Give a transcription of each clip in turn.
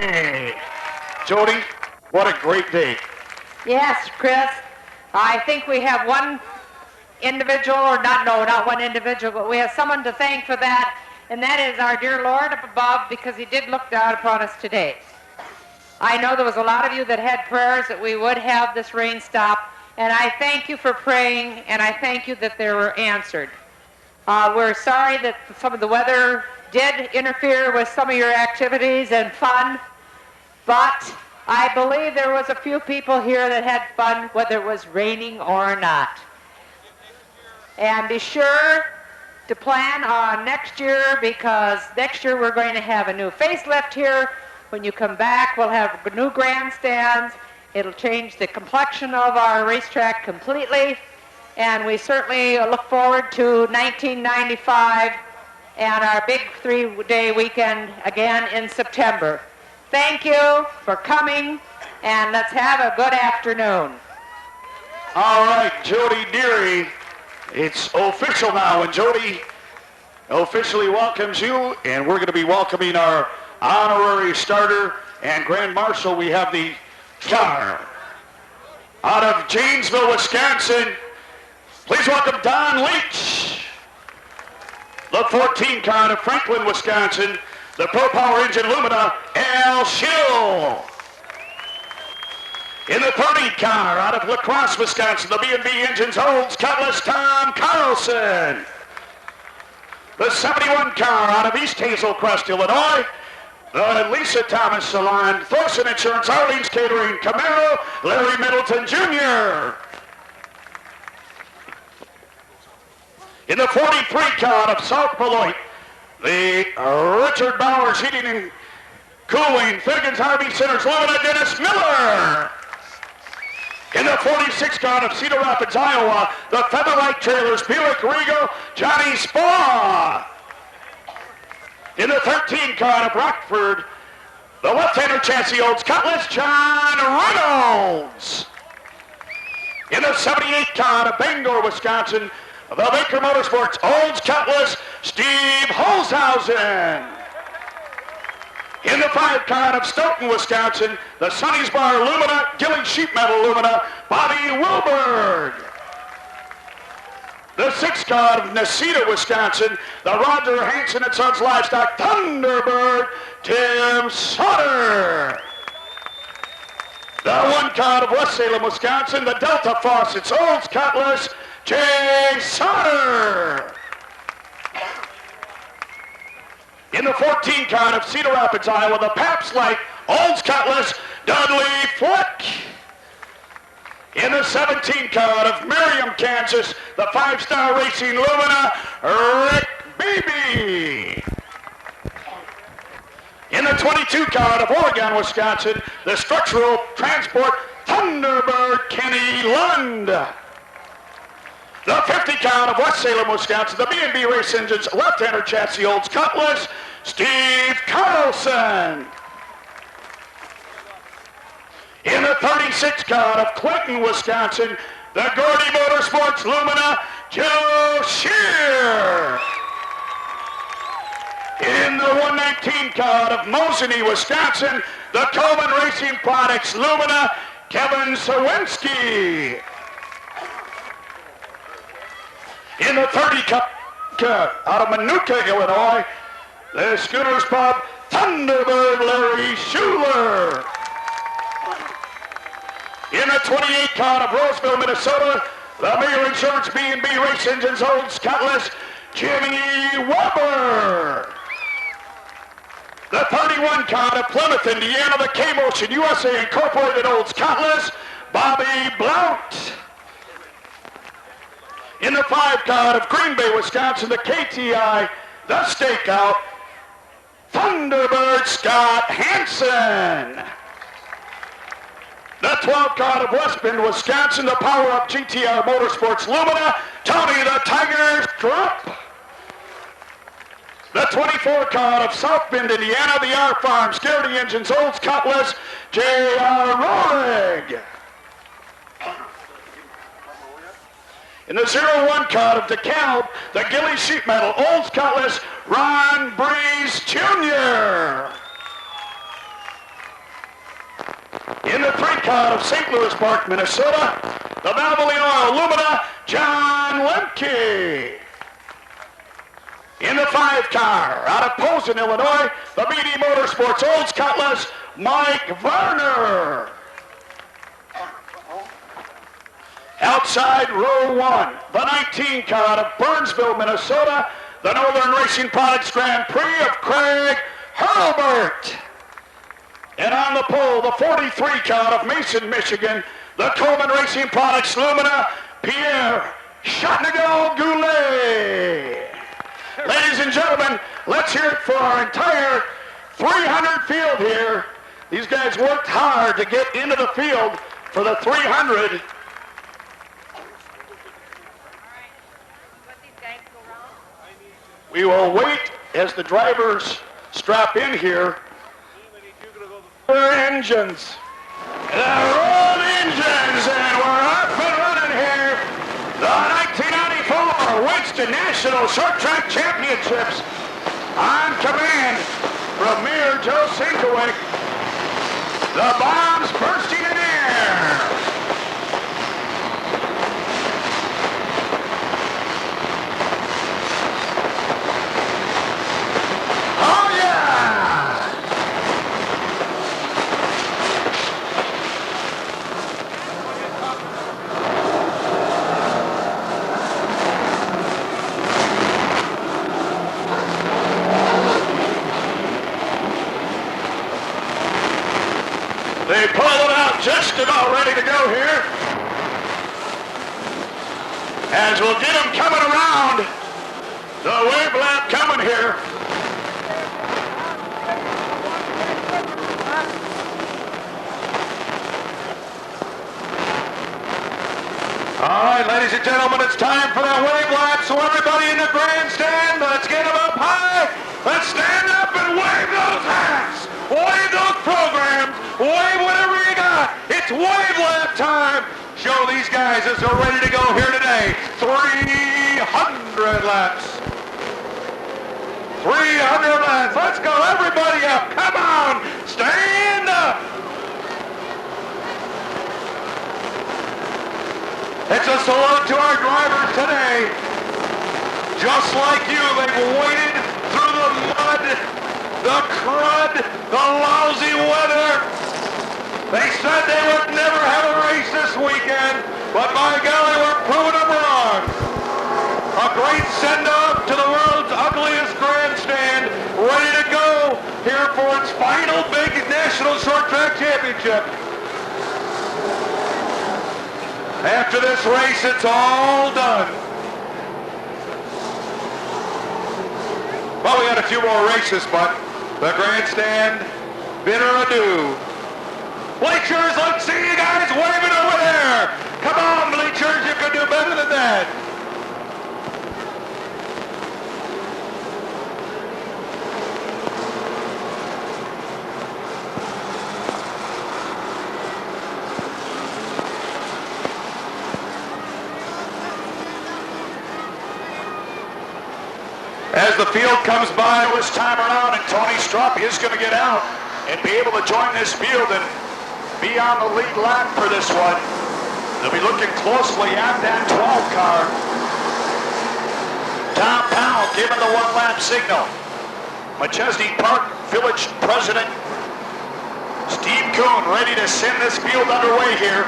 Hey, Jody, what a great day. Yes, Chris. I think we have one individual, or not one individual, but we have someone to thank for that, and that is our dear Lord up above, because he did look down upon us today. I know there was a lot of you that had prayers that we would have this rain stop, and I thank you for praying, and I thank you that they were answered. We're sorry that some of the weather did interfere with some of your activities and fun, but I believe there was a few people here that had fun, whether it was raining or not. And be sure to plan on next year, because next year we're going to have a new facelift here. When you come back, we'll have new grandstands. It'll change the complexion of our racetrack completely. And we certainly look forward to 1995 and our big 3-day weekend again in September. Thank you for coming, and let's have a good afternoon. All right, Jody Deary, it's official now, and Jody officially welcomes you, and we're going to be welcoming our honorary starter and Grand Marshal. We have the car out of Janesville, Wisconsin. Please welcome Don Leach. The 14 car out of Franklin, Wisconsin, the Pro Power Engine Lumina, Al Schill. In the 30 car out of La Crosse, Wisconsin, the B&B Engines Olds Cutlass, Tom Carlson. The 71 car out of East Hazel Crest, Illinois, the Lisa Thomas Salon, Thorson Insurance, Arlene's Catering, Camaro, Larry Middleton Jr. In the 43 car out of South Beloit, the Richard Bowers Heating and Cooling, Finnegan's Harvey Centers, Lumina, Dennis Miller. In the 46 car out of Cedar Rapids, Iowa, the Featherlight Trailers, Buick Regal, Johnny Spaw. In the 13 car out of Rockford, the left-hander chassis Olds Cutlass, John Reynolds. In the 78 car out of Bangor, Wisconsin, the Baker Motorsports Olds Cutlass, Steve Holzhausen. In the 5 car out of Stoughton, Wisconsin, the Sonny's Bar Lumina, Gilly Sheet Metal Lumina, Bobby Wilberg. The 6 car out of Necedah, Wisconsin, the Roger Hanson & Sons Livestock Thunderbird, Tim Sutter. The 1 car out of West Salem, Wisconsin, the Delta Faucets Olds Cutlass, Jay Sutter. In the 14 car out of Cedar Rapids, Iowa, the Pabst Light Olds Cutlass, Dudley Flick. In the 17 car out of Merriam, Kansas, the 5-star Racing Lumina, Rick Beebe. In the 22 car out of Oregon, Wisconsin, the Structural Transport Thunderbird, Kenny Lund. The 50 car out of West Salem, Wisconsin, the B&B Race Engines left-hander chassis Olds Cutlass, Steve Carlson. In the 36 car out of Clinton, Wisconsin, the Gordy Motorsports Lumina, Joe Shear. In the 119 car out of Mosinee, Wisconsin, the Coleman Racing Products Lumina, Kevin Sawinski. In the 30 car out of Manuka, Illinois, the Schooners Pub Thunderbird Larry Schuler. In the 28 car out of Roseville, Minnesota, the Mayor Insurance B&B Race Engines Olds Cutlass, Jimmy Weber. The 31 car out of Plymouth, Indiana, the K-Motion USA Incorporated Olds Cutlass, Bobby Blount. In the 5 car out of Green Bay, Wisconsin, the KTI, the Stakeout, Thunderbird Scott Hansen. The 12 car out of West Bend, Wisconsin, the Power Up GTR Motorsports Lumina, Tony the Tiger Strupp. The 24 car out of South Bend, Indiana, the R Farms Garrity Engines Olds Cutlass, J.R. Rohrig. In the 01 car of DeKalb, the Gilly Sheet Metal Olds Cutlass, Ron Breeze Jr. In the 3 car of St. Louis Park, Minnesota, the Valvoline Oil Lumina, John Lemke. In the 5 car out of Posen, Illinois, the BD Motorsports Olds Cutlass, Mike Varner. Outside row 1, the 19 car out of Burnsville, Minnesota, the Northern Racing Products Grand Prix of Craig Hurlbert. And on the pole, the 43 car out of Mason, Michigan, the Coleman Racing Products Lumina, Pierre Chatnagal Goulet. Ladies and gentlemen, let's hear it for our entire 300 field here. These guys worked hard to get into the field for the 300. We will wait as the drivers strap in here. Their engines. The road engines, and we're up and running here. The 1994 Winston National Short Track Championships on command from Mayor Joe Sinkowick. The bombs bursting in air. Oh yeah! They pull it out just about ready to go here. As we'll get them coming around. The wave lap coming here. All right, ladies and gentlemen, it's time for that wave lap. So everybody in the grandstand, let's get them up high. Let's stand up and wave those hats. Wave those programs. Wave whatever you got. It's wave lap time. Show these guys as they're ready to go here today. 300 laps. 300 laps. Let's go, everybody up. Come on. Stand up. It's a salute to our drivers today. Just like you, they've waded through the mud, the crud, the lousy weather. They said they would never have a race this weekend, but by golly, we're proving them wrong. A great send-off to the world's ugliest grandstand, ready to go here for its final big National Short Track Championship. After this race, it's all done. Well, we got a few more races, but the grandstand, bidder adieu. Bleachers, let's see you guys waving over there. Come on, bleachers, you can do better than that. As the field comes by this time around, and Tony Strupp is going to get out and be able to join this field and be on the lead lap for this one. They'll be looking closely at that 12 car. Tom Powell giving the one-lap signal. Machesney Park Village President Steve Kuhn ready to send this field underway here.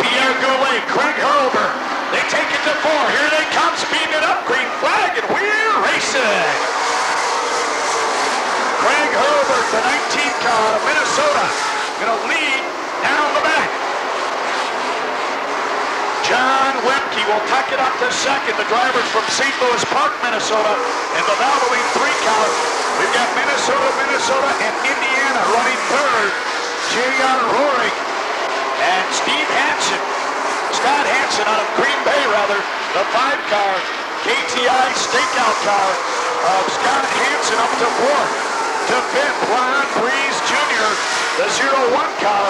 Pierre Goulet, Craig Hurlbert. They take it to 4. Here they come, speeding it up. Green flag, and we're racing. Craig Hurlbert, the 19 car of Minnesota, going to lead down the back. John Lemke will tuck it up to second. The drivers from St. Louis Park, Minnesota, and the Valvoline 3 car. We've got Minnesota, and Indiana running third. J.R. Rohrig and Scott Hansen out of Green Bay, the 5 car, KTI stakeout car of Scott Hansen up to 4th. To 5th, Ron Breeze Jr., the 01 car.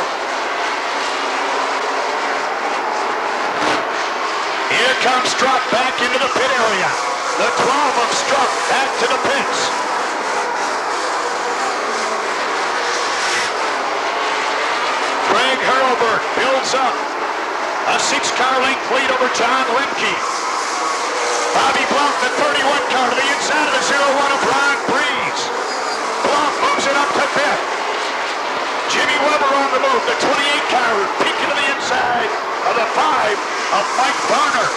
Here comes Struck back into the pit area. The 12 of Struck back to the pits. Wilbur builds up a 6-car length lead over John Lemke. Bobby Blount, the 31 car, to the inside of the 0-1 of Ron Breeze. Blount moves it up to 5th. Jimmy Weber on the move, the 28 car, peeking to the inside of the 5 of Mike Varner.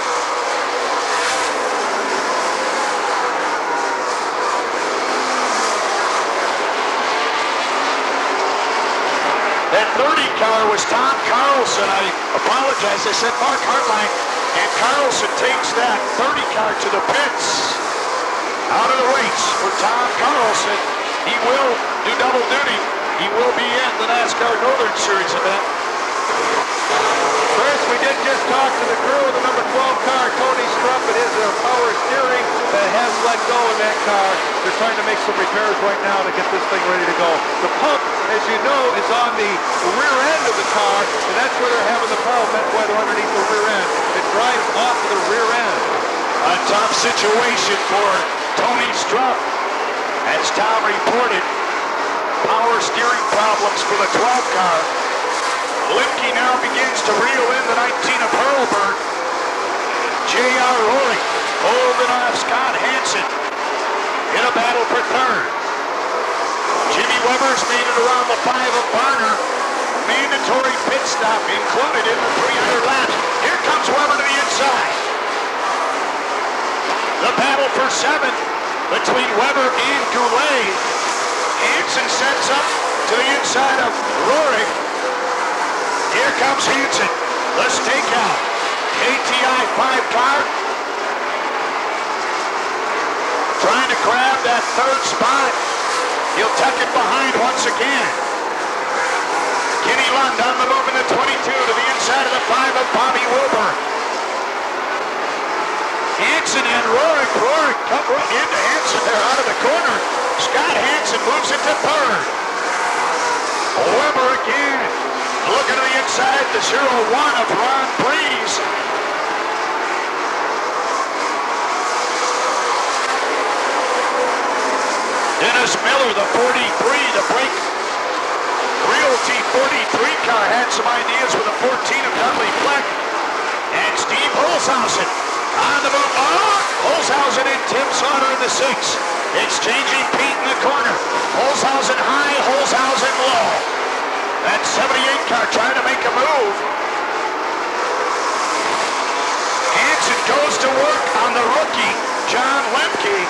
That 30 car was Tom Carlson. I apologize. I said Mark Hartline. And Carlson takes that 30 car to the pits. Out of the race for Tom Carlson. He will do double duty. He will be in the NASCAR Northern Series event. Chris, we did just talk to the crew of the number 12 car, Tony Strupp. It is their power steering that has let go in that car. They're trying to make some repairs right now to get this thing ready to go. The pump, as you know, is on the rear end of the car, and that's where they're having the problem. That's why they're underneath the rear end. It drives off of the rear end. A tough situation for Tony Strupp. As Tom reported, power steering problems for the 12 car. Lemke now begins to reel in the 19 of Hurlburt. J.R. Rory holding off Scott Hansen in a battle for third. Jimmy Weber's made it around the 5 of Varner. Mandatory pit stop included in the 300 laps. Here comes Weber to the inside. The battle for 7 between Weber and Goulet. Hansen sets up to the inside of Rory. Here comes Hansen, the stakeout. KTI 5 car. Trying to grab that third spot. He'll tuck it behind once again. Kenny Lund on the move in the 22 to the inside of the 5 of Bobby Wilbur. Hansen and Rory come right into Hansen there out of the corner. Scott Hansen moves it to third. Weber again. Looking to the inside, the 0-1 of Ron Breeze. Dennis Miller, the 43, the Brake Realty 43 car, had some ideas with the 14 of Dudley Fleck. And Steve Holzhausen on the move. Holzhausen and Tim Sauter in the 6. Exchanging Pete in the corner. Holzhausen high, Holzhausen low. That 78 car trying to make a move. Hansen goes to work on the rookie, John Lemke.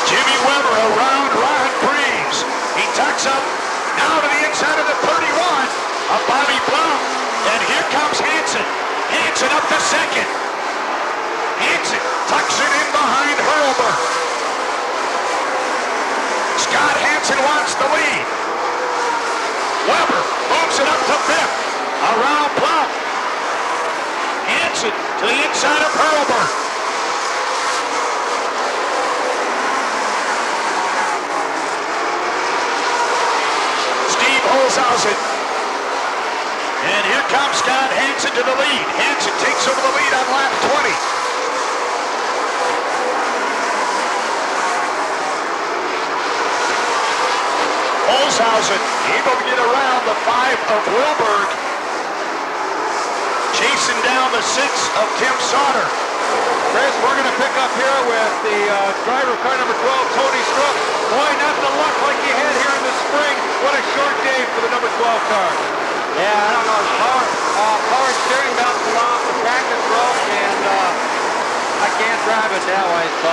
Jimmy Weber around Ron Breeze. He tucks up now to the inside of the 31 of Bobby Blount. And here comes Hansen. Hansen up to second. Hansen tucks it in behind Hurlburt. Scott Hansen wants the lead. Weber moves it up to 5th. Around Blount. Hansen to the inside of Hurlburt. Steve Holzhausen. And here comes Scott Hansen to the lead. Hansen takes over the lead on lap 20. Holzhausen able to get around the 5 of Wilberg. Chasing down the 6 of Tim Sauter. Chris, we're going to pick up here with the driver of car number 12, Tony Strupp. Boy, not the luck like he had here in the spring. What a short day for the number 12 car. Yeah, I don't know. Power steering bouncing off the practice rope, and I can't drive it that way, so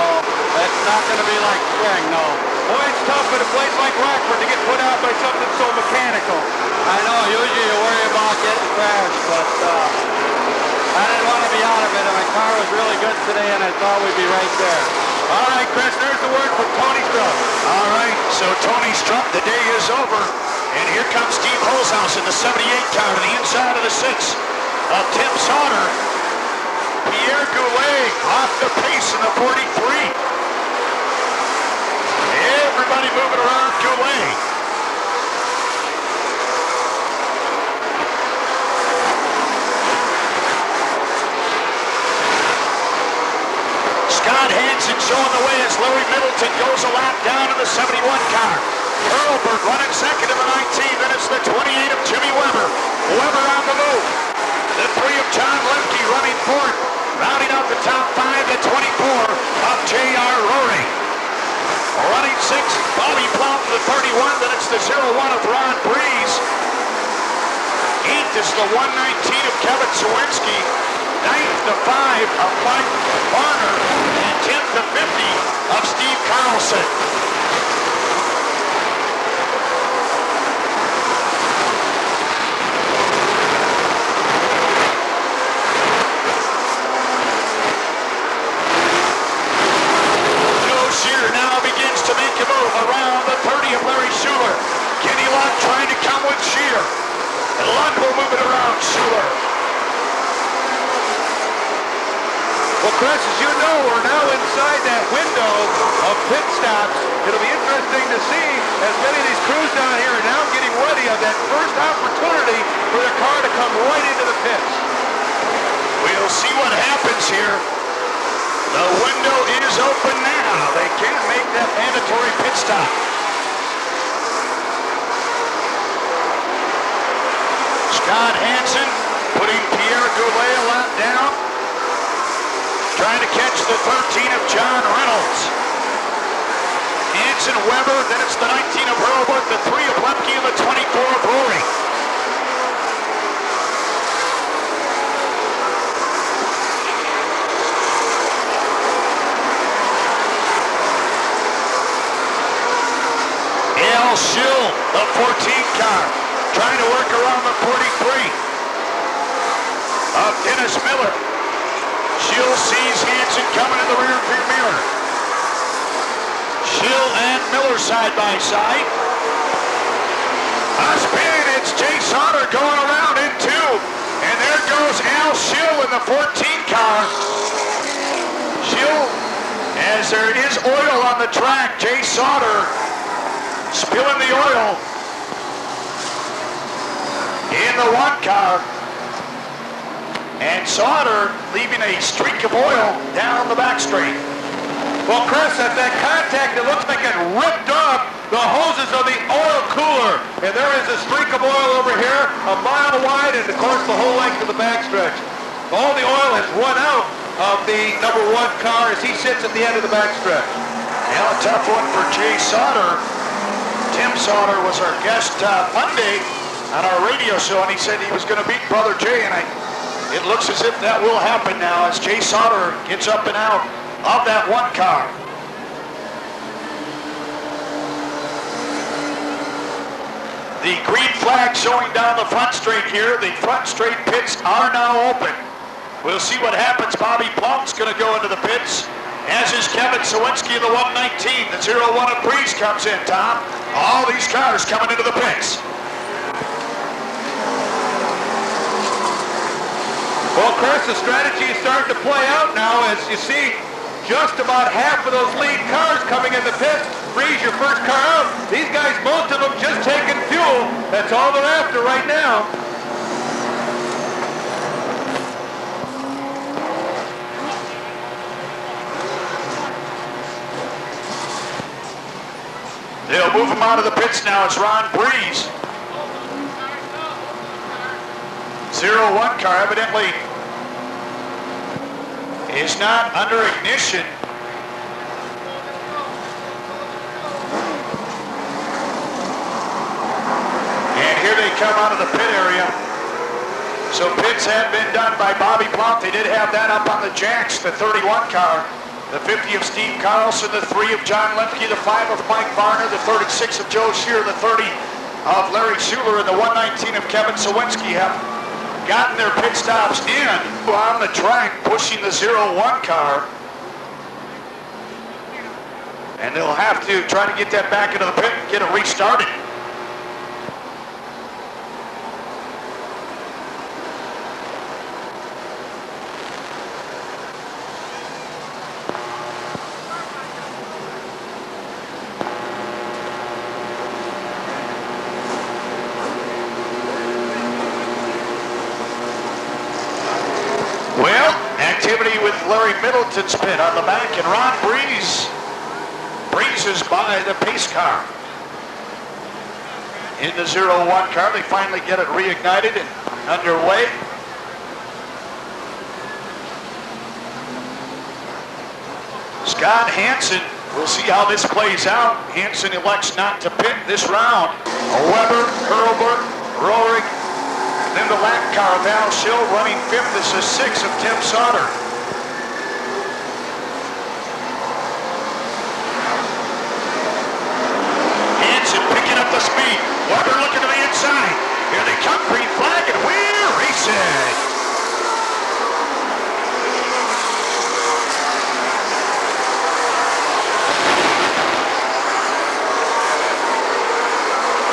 it's not going to be like spring, no. Boy, it's tough at a place like Rockford to get put out by something so mechanical. I know, usually you worry about getting crashed, but I didn't want to be out of it, and my car was really good today, and I thought we'd be right there. All right, Chris, there's the word from Tony Strupp. All right, so Tony Strupp, the day is over. And here comes Steve Holzhausen, the 78 car to the inside of the 6 of Tim Sauter. Pierre Goulet off the pace in the 43. Everybody moving around Goulet. Scott Hansen showing the way as Larry Middleton goes a lap down in the 71 car. Hurlburt running second in the 19, then it's the 28 of Jimmy Weber. Weber on the move. The 3 of John Lemke running fourth. Rounding out the top 5, the 24 of J.R. Rory. Running 6, Bobby Plum, the 31, then it's the 01 of Ron Breeze. 8th is the 119 of Kevin Sawinski. 9th, the 5 of Mike Varner. And 10th, the 50 of Steve Carlson. To make a move around the 30 of Larry Schuler. Kenny Luck trying to come with Shear. And Luck will move it around Schuler. Well, Chris, as you know, we're now inside that window of pit stops. It'll be interesting to see as many of these crews down here are now getting ready of that first opportunity for their car to come right into the pits. We'll see what happens here. The window is open now. They can't make that mandatory pit stop. Scott Hansen putting Pierre Goulet a lap down. Trying to catch the 13 of John Reynolds. Hansen, Weber, then it's the 19 of Hurlburt, the 3 of Lemke, and the 24 of Rory. Al Schill, the 14 car, trying to work around the 43 of Dennis Miller. Schill sees Hansen coming in the rear view mirror. Schill and Miller side by side. A spin, it's Jay Sauter going around in 2. And there goes Al Schill in the 14 car. Schill, as there is oil on the track, Jay Sauter spilling the oil in the 1 car, and Sauter leaving a streak of oil down the back straight. Well, Chris, at that contact, it looks like it ripped off the hoses of the oil cooler, and there is a streak of oil over here, a mile wide, and of course the whole length of the backstretch. All the oil has run out of the number 1 car as he sits at the end of the backstretch. Now a tough one for Jay Sauter. Tim Sauter was our guest Monday on our radio show, and he said he was going to beat Brother Jay, and it looks as if that will happen now as Jay Sauter gets up and out of that 1 car. The green flag showing down the front straight here. The front straight pits are now open. We'll see what happens. Bobby Plum's going to go into the pits, as is Kevin Sawinski in the 119. The 01 of Breeze comes in, Tom. All these cars coming into the pits. Well, Chris, the strategy is starting to play out now as you see just about half of those lead cars coming in the pits. Breeze, your first car out. These guys, most of them just taking fuel. That's all they're after right now. They'll move him out of the pits now. It's Ron Breeze. 01 car evidently is not under ignition. And here they come out of the pit area. So pits had been done by Bobby Plum. They did have that up on the jacks, the 31 car. The 50 of Steve Carlson, the 3 of John Lemke, the 5 of Mike Varner, the 36 of Joe Shear, the 30 of Larry Schuler, and the 119 of Kevin Sawinski have gotten their pit stops in on the track, pushing the 01 car. And they'll have to try to get that back into the pit and get it restarted. Activity with with Larry Middleton's pit on the back, and Ron Breeze breezes by the pace car. In the 0-1 car, they finally get it reignited and underway. Scott Hansen, we'll see how this plays out. Hansen elects not to pit this round. Weber, Hurlburt, Rohrig, then the lap car, Val Schill running 5th. This is 6th of Tim Sauter. Hansen picking up the speed. Weber looking to the inside. Here they come, green flag, and we're racing.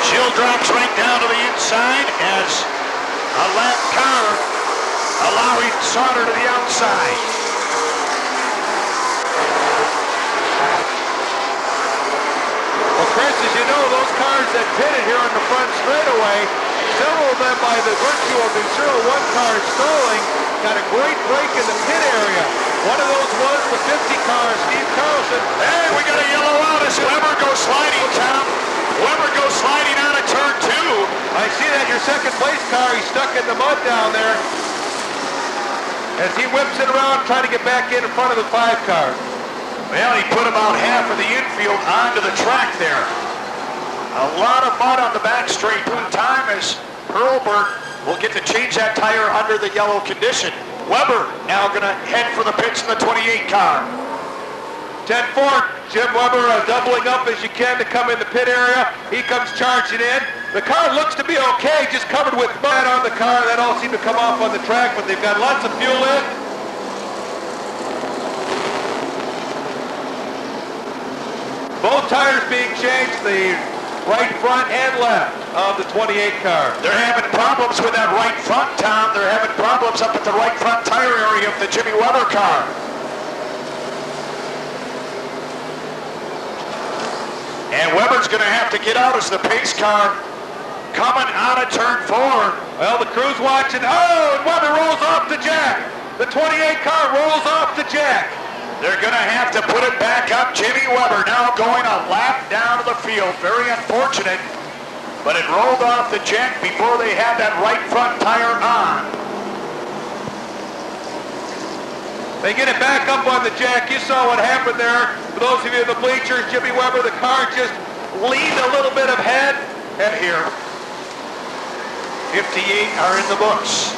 Schill drops right down to the inside as a lap car allowing Sauter to the outside. Well, Chris, as you know, those cars that pitted here on the front straightaway, several of them by the virtue of the 0-1 car stalling, got a great break in the pit area. One of those was the 50 car, Steve Carlson. Hey, we got a yellow out as Weber goes sliding, Tom. Weber goes sliding out of turn 2. I see that your second place car, he's stuck in the mud down there. As he whips it around, trying to get back in front of the 5 car. Well, he put about half of the infield onto the track there. A lot of mud on the back straight in time as Hurlburt will get to change that tire under the yellow condition. Weber now going to head for the pits in the 28 car. 10-4, Jim Weber doubling up as you can to come in the pit area. He comes charging in. The car looks to be okay, just covered with mud on the car. That all seemed to come off on the track, but they've got lots of fuel in. Both tires being changed, the right front and left of the 28 car. They're having problems with that right front, Tom. They're having problems up at the right front tire area of the Jimmy Weber car. And Weber's going to have to get out as the pace car coming out of turn 4. Well, the crew's watching. Oh, and Weber rolls off the jack. The 28 car rolls off the jack. They're going to have to put it back up. Jimmy Weber now going a lap down to the field. Very unfortunate, but it rolled off the jack before they had that right front tire on. They get it back up on the jack. You saw what happened there. For those of you in the bleachers, Jimmy Weber, the car just leaned a little bit of head. And here, 58 are in the books.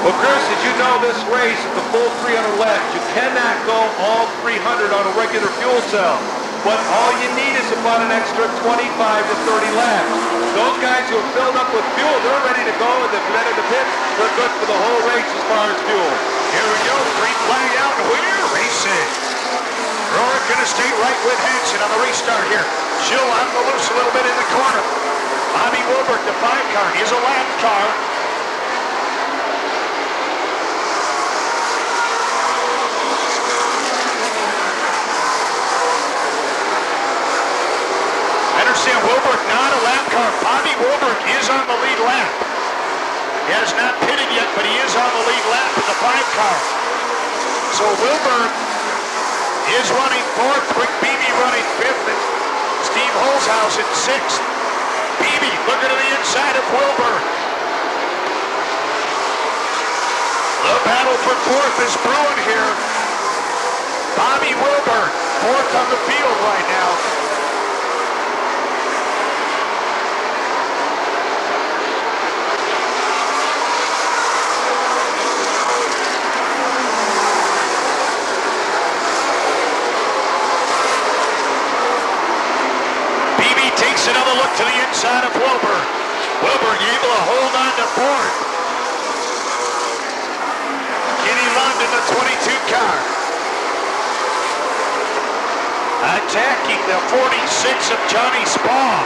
Well, Chris, as you know, this race is the full 300 laps. You cannot go all 300 on a regular fuel cell. But all you need is about an extra 25 to 30 laps. Those guys who have filled up with fuel, they're ready to go, and they've been in the pits. They're good for the whole race as far as fuel. Here we go, green flag out, and we're racing. Rohrig going to stay right with Hansen on the restart here. Schill on the loose a little bit in the corner. Bobby Wilbert, the 5 car. He's a lap car. Anderson Wilbert, not a lap car. Bobby Wilbert is on the lead lap. He has not pitted yet, but he is on the lead lap in the 5 car. So Wilbert is running 4th, Rick Beebe running 5th, and Steve Holzhausen 6th. Beebe looking to the inside of Wilbert. The battle for 4th is brewing here. Bobby Wilbert, 4th on the field right now. Another look to the inside of Wilbur. Wilbur able to hold on to 4th. Kenny London, the 22 car. Attacking the 46 of Johnny Spaw.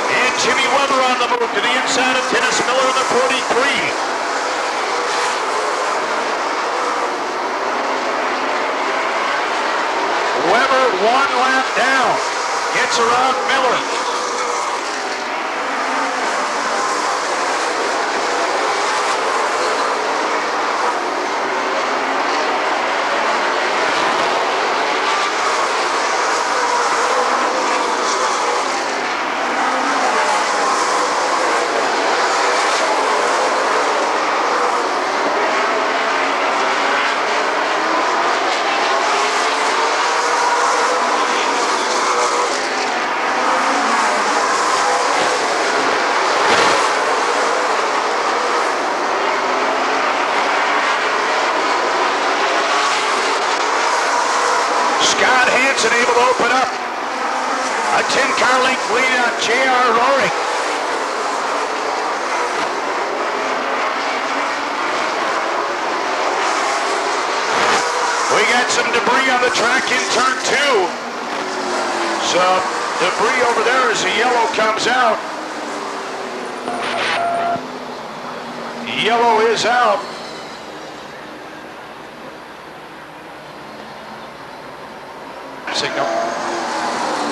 And Jimmy Weber on the move to the inside of Dennis Miller, the 43. Weber 1 lap down. Gets around Miller. Able to open up a 10-car length lead on J.R. Roaring. We got some debris on the track in turn 2. So debris over there as the yellow comes out. Yellow is out. Signal.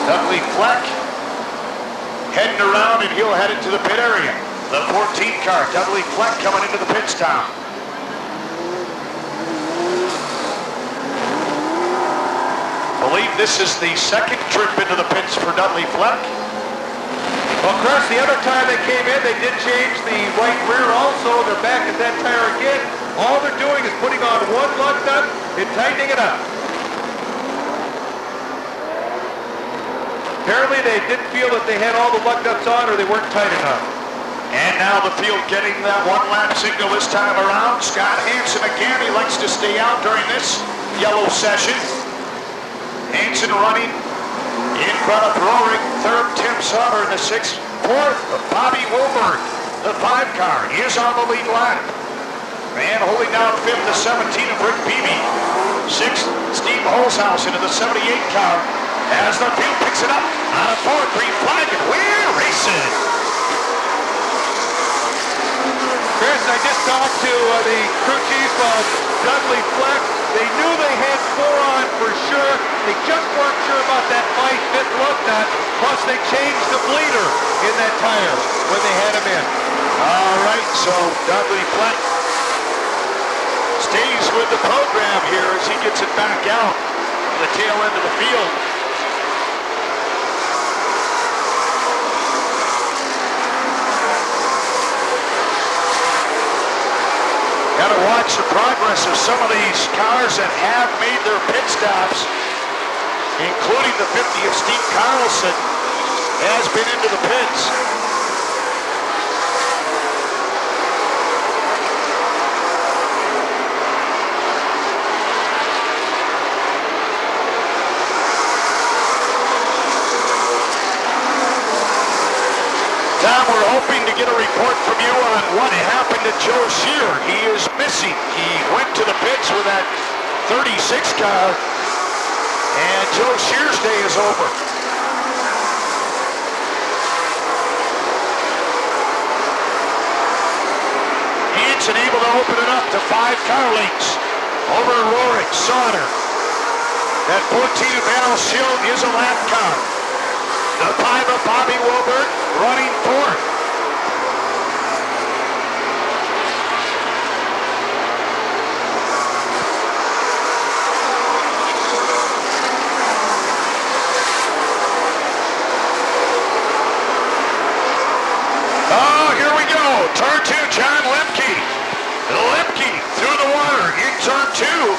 Dudley Fleck heading around and he'll head into the pit area. The 14 car, Dudley Fleck coming into the pit stop. Believe this is the second trip into the pits for Dudley Fleck. Well, Chris, the other time they came in, they did change the right rear also. They're back at that tire again. All they're doing is putting on one lug nut and tightening it up. Apparently they didn't feel that they had all the lug nuts on or they weren't tight enough. And now the field getting that one lap signal this time around. Scott Hansen again, he likes to stay out during this yellow session. Hansen running in front of Roaring, third Tim Sauter in the 6th, 4th Bobby Wilbur, the 5 car, is on the lead lap. And holding down 5th, the 17 of Rick Beebe. 6th, Steve Holzhaus into the 78 car. As the field picks it up on a 4th, green flag, and we're racing. Chris, I just talked to the crew chief of Dudley Fleck. They knew they had 4 on for sure. They just weren't sure about that 5/5 lug nut. Plus, they changed the bleeder in that tire when they had him in. All right, so Dudley Fleck stays with the program here as he gets it back out to the tail end of the field. Got to watch the progress of some of these cars that have made their pit stops, including the 50 of Steve Carlson, has been into the pits. Tom, we're hoping to get a report from you on what happened to Joe Shear. He is missing. He went to the pits with that 36 car, and Joe Shear's day is over. Hansen able to open it up to 5 car lengths over Roaring, Sauter. That 14 of Al Schild is a lap car. The 5 of Bobby Wilbert running 4th. Oh, here we go. Turn 2, John Lemke. Lemke through the water in turn 2.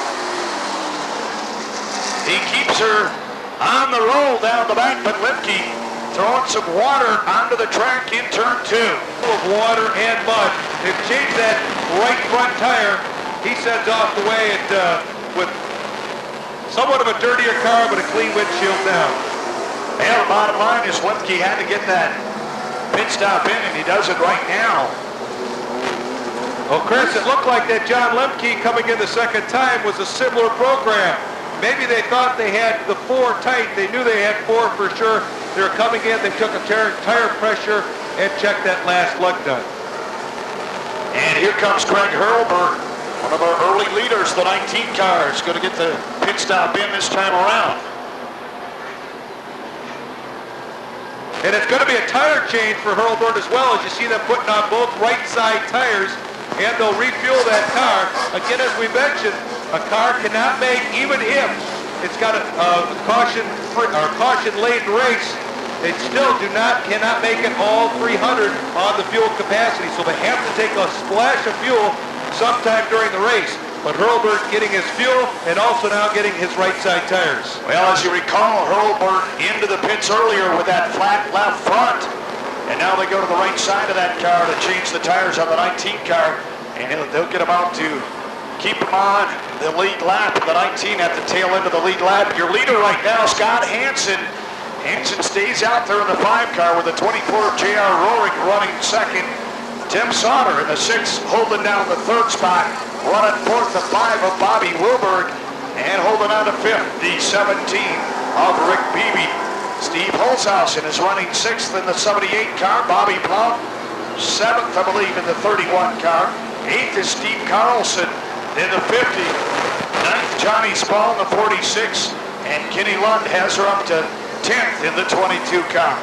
He keeps her on the roll down the back, but Lemke throwing some water onto the track in turn 2. Full of water and mud. They've changed that right front tire. He sends off the way and with somewhat of a dirtier car, but a clean windshield now. Well, the bottom line is Lemke had to get that pit stop in, and he does it right now. Well, Chris, it looked like that John Lemke coming in the second time was a similar program. Maybe they thought they had the 4 tight. They knew they had 4 for sure. They were coming in. They took a tire pressure and checked that last lug nut. And here comes Craig Hurlburt, one of our early leaders. The 19 car is going to get the pit stop in this time around. And it's going to be a tire change for Hurlburt as well, as you see them putting on both right side tires, and they'll refuel that car. Again, as we mentioned, a car cannot make, even if it's got a caution laden race, they still cannot make it all 300 on the fuel capacity. So they have to take a splash of fuel sometime during the race. But Hurlburt getting his fuel and also now getting his right side tires. Well, as you recall, Hurlburt into the pits earlier with that flat left front. And now they go to the right side of that car to change the tires on the 19 car. And they'll get him out to keep him on the lead lap, the 19 at the tail end of the lead lap. Your leader right now, Scott Hansen. Hansen stays out there in the 5 car with the 24 of J.R. Rohrig running second. Tim Sauter in the 6 holding down the 3rd spot. Running 4th, the 5 of Bobby Wilberg. And holding on to 5th, the 17 of Rick Beebe. Steve Holzhausen is running 6th in the 78 car. Bobby Plum 7th, I believe, in the 31 car. 8th is Steve Carlson in the 50. 9th, Johnny Spall in the 46. And Kenny Lund has her up to 10th in the 22 car.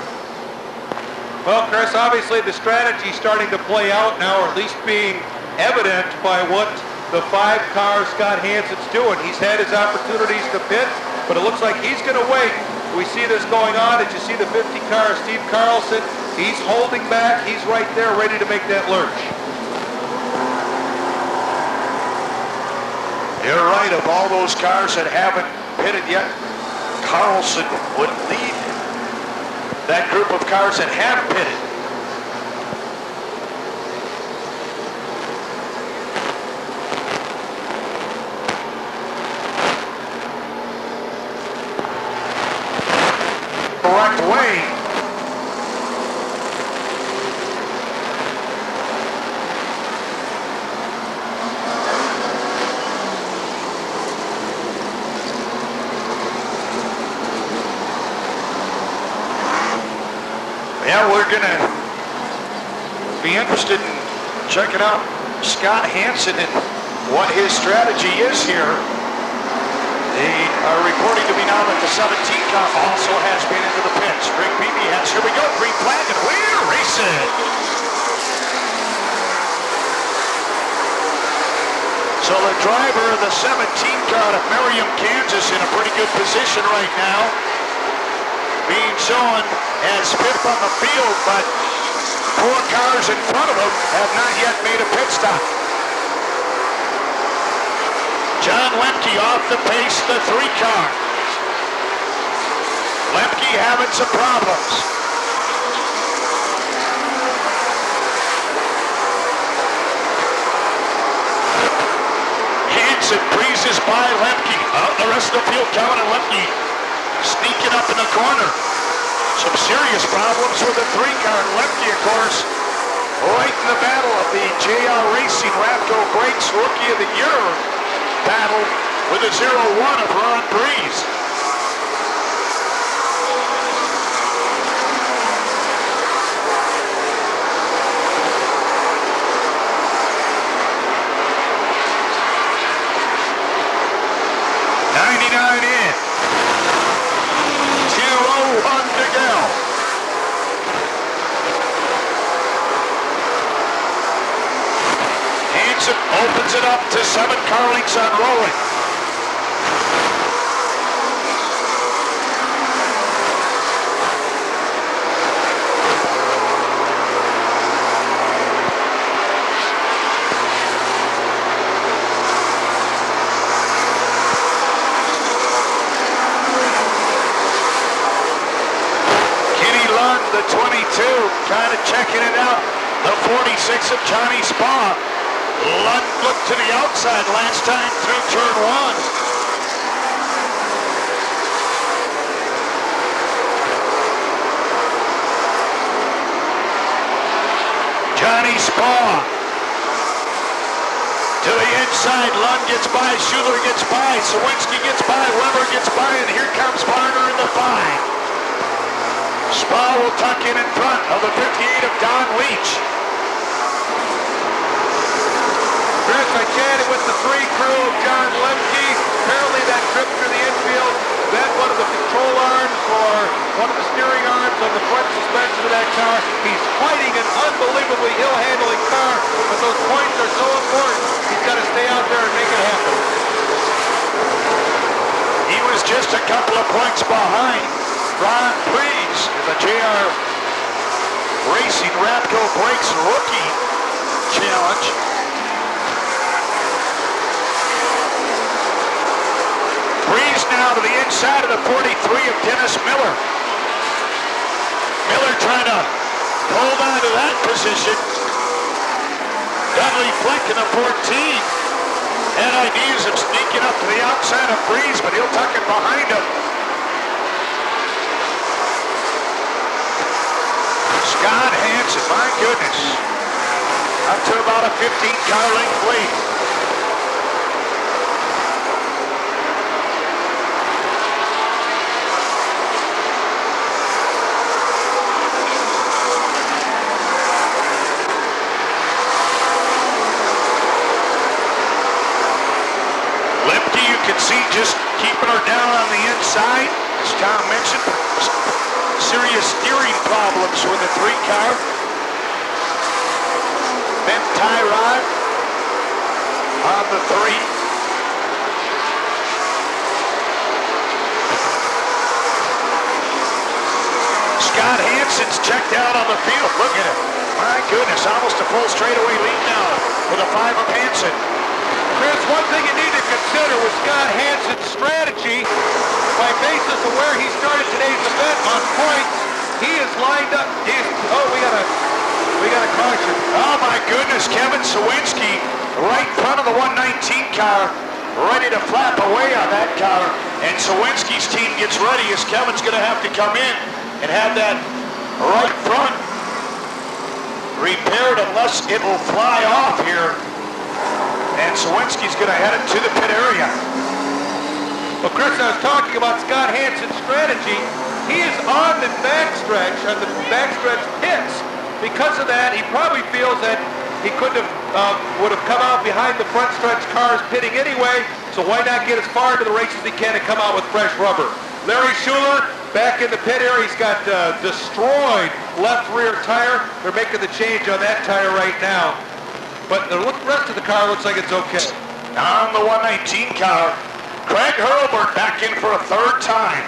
Well, Chris, obviously the strategy is starting to play out now, or at least being evident by what the 5 car Scott Hansen's doing. He's had his opportunities to pit, but it looks like he's going to wait. We see this going on. As you see the 50 car, Steve Carlson, he's holding back. He's right there ready to make that lurch. You're right, of all those cars that haven't pitted yet, Carlson would lead that group of cars that have pitted. Correct way. Yeah, we're going to be interested in checking out Scott Hansen and what his strategy is here. They are reporting to me now that the 17 car also has been into the pits. Rick Beebe has, here we go, green flag, and we're racing. So the driver of the 17 car out of Merriam, Kansas, in a pretty good position right now. Being shown as 5th on the field, but 4 cars in front of him have not yet made a pit stop. John Lemke off the pace, the 3 car. Lemke having some problems. Hansen breezes by Lemke. Out the rest of the field, Kevin and Lemke sneaking up in the corner. Some serious problems with the 3 car. Lemke, of course, right in the battle of the JR Racing Rapco Brakes Rookie of the Year battle with a 0-1 of Ron Breeze. Opens it up to 7 car lengths on Rowan. Kenny Lund, the 22, kind of checking it out. The 46 of Johnny Spa. Lund looked to the outside last time through turn 1. Johnny Spa to the inside. Lund gets by, Schuler gets by, Sawinski gets by, Weber gets by, and here comes Varner in the 5. Spa will tuck in front of the 58 of Don Leach. Chris, I chatted with the 3 crew of John Lemke. Apparently that trip through the infield bent one of the control arms or one of the steering arms on the front suspension suspension of that car. He's fighting an unbelievably ill-handling car, but those points are so important. He's got to stay out there and make it happen. He was just a couple of points behind Ron Preece in the JR Racing Rapco Brakes Rookie Challenge. Preece now to the inside of the 43 of Dennis Miller. Miller trying to hold on to that position. Dudley Fleck in the 14. Had ideas of sneaking up to the outside of Preece, but he'll tuck it behind him. Scott Hansen, my goodness. Up to about a 15-car length lead. See, just keeping her down on the inside. As Tom mentioned, serious steering problems with the 3-car. Bent tie rod on the 3. Scott Hansen's checked out on the field. Look at him. My goodness, almost a full straightaway lead now for the 5 of Hansen. Chris, one thing you need to consider with Scott Hansen's strategy, by basis of where he started today's event on points, he is lined up. We got a caution. Oh my goodness, Kevin Sawinski right in front of the 119 car, ready to flap away on that car. And Sawinski's team gets ready as Kevin's going to have to come in and have that right front repaired unless it will fly off here. And Sawinski's going to head it to the pit area. Well, Chris, I was talking about Scott Hansen's strategy. He is on the backstretch pits. Because of that, he probably feels that he would have come out behind the front stretch cars pitting anyway, so why not get as far into the race as he can and come out with fresh rubber. Larry Schuler back in the pit area. He's got destroyed left rear tire. They're making the change on that tire right now. But the rest of the car looks like it's okay. On the 119 car, Craig Hurlburt back in for a 3rd time.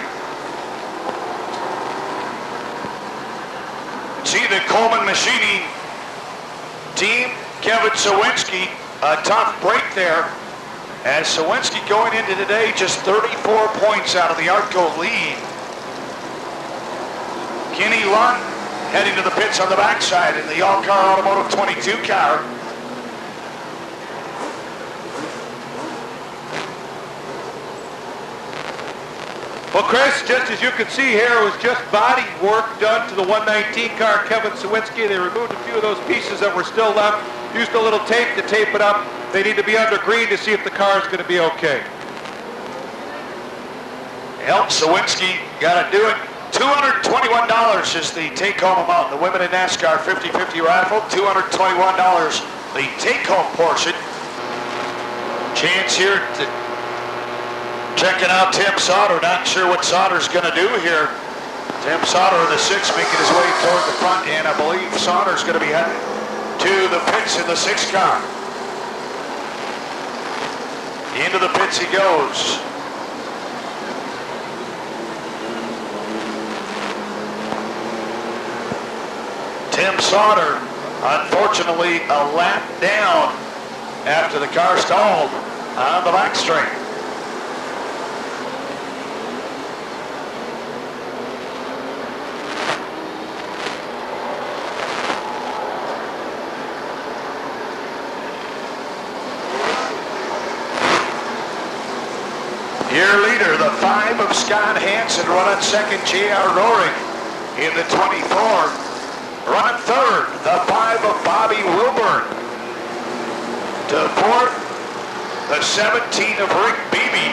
See the Coleman Machining team, Kevin Sawinski, a tough break there. As Sawinski going into today, just 34 points out of the ARTGO lead. Kenny Lund heading to the pits on the backside in the all-car automotive 22 car. Well, Chris, just as you can see here, it was just body work done to the 119 car, Kevin Sawinski. They removed a few of those pieces that were still left, used a little tape to tape it up. They need to be under green to see if the car is going to be okay. Help Sawinski, got to do it. $221 is the take-home amount. The women in NASCAR 50-50 raffle, $221, the take-home portion. Chance here to checking out Tim Sauter. Not sure what Sauter's going to do here. Tim Sauter in the 6 making his way toward the front, and I believe Sauter's going to be heading to the pits in the 6 car. Into the pits he goes. Tim Sauter, unfortunately, a lap down after the car stalled on the back straight. Your leader, the 5 of Scott Hansen, running second, J.R. Roaring in the 24. Running third, the 5 of Bobby Wilburn. To fourth, the 17 of Rick Beebe.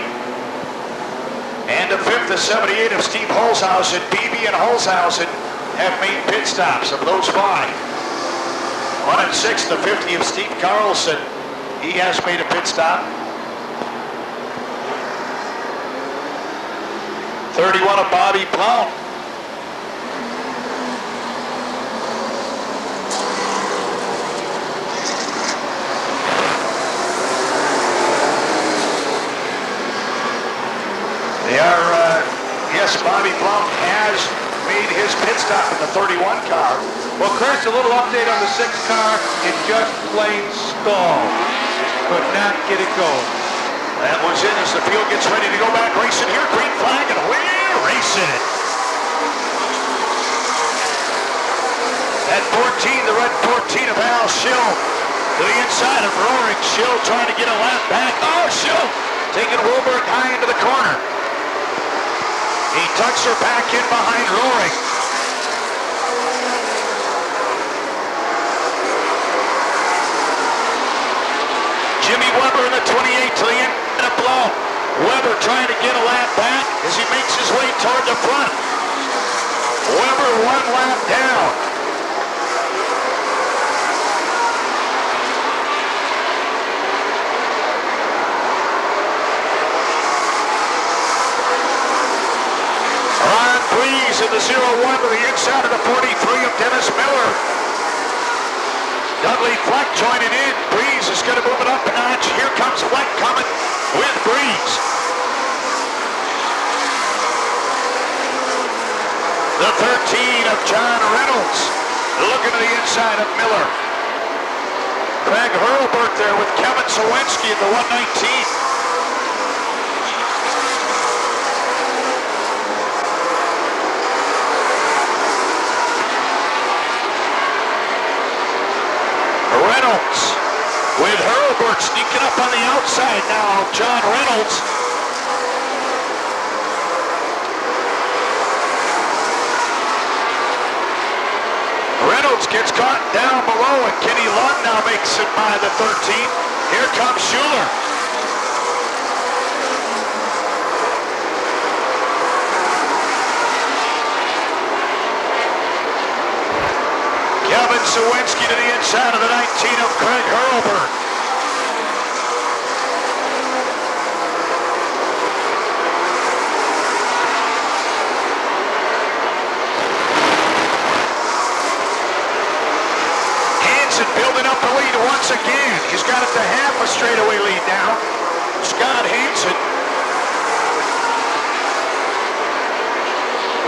And to fifth, the 78 of Steve Holzhausen. Beebe and Holzhausen have made pit stops of those 5. Running sixth, the 50 of Steve Carlson. He has made a pit stop. 31 of Bobby Pound. stop in the 31 car. Well, Chris, a little update on the 6th car. It just plain stalled. Could not get it going. That was in as the field gets ready to go back racing here. Green flag and we're racing. At 14, the red 14 of Al Schill to the inside of Roaring. Schill trying to get a lap back. Oh, Schill taking Wilberg high into the corner. He tucks her back in behind Roaring. Jimmy Weber in the 28 to the end of the blow. Weber trying to get a lap back as he makes his way toward the front. Weber one lap down. Ron Breeze in the 0-1 to the inside of the 43 of Dennis Miller. Dudley Fleck joining in. Breeze is going to move it up a notch. Here comes Fleck coming with Breeze. The 13 of John Reynolds looking to the inside of Miller. Craig Hurlburt there with Kevin Sawinski in the 119. Reynolds with Hurlburt sneaking up on the outside now. John Reynolds. Reynolds gets caught down below and Kenny Lund now makes it by the 13. Here comes Schuler. Kevin Sawinski to the inside of the 19 of Craig Hurlburt. Hansen building up the lead once again. He's got it to half a straightaway lead now. Scott Hansen.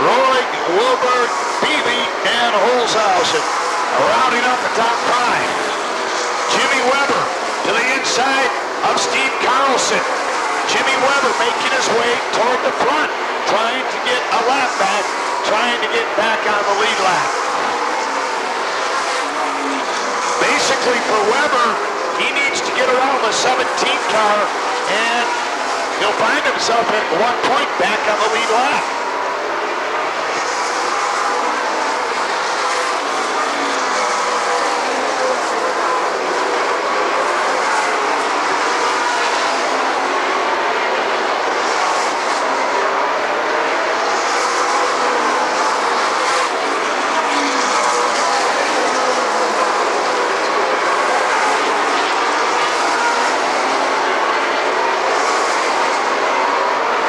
Roig, Wilbur, Beebe, and Holzhausen rounding up the top 5. Jimmy Weber to the inside of Steve Carlson. Jimmy Weber making his way toward the front, trying to get a lap back, trying to get back on the lead lap. Basically for Weber, he needs to get around the 17th car and he'll find himself at 1 point back on the lead lap.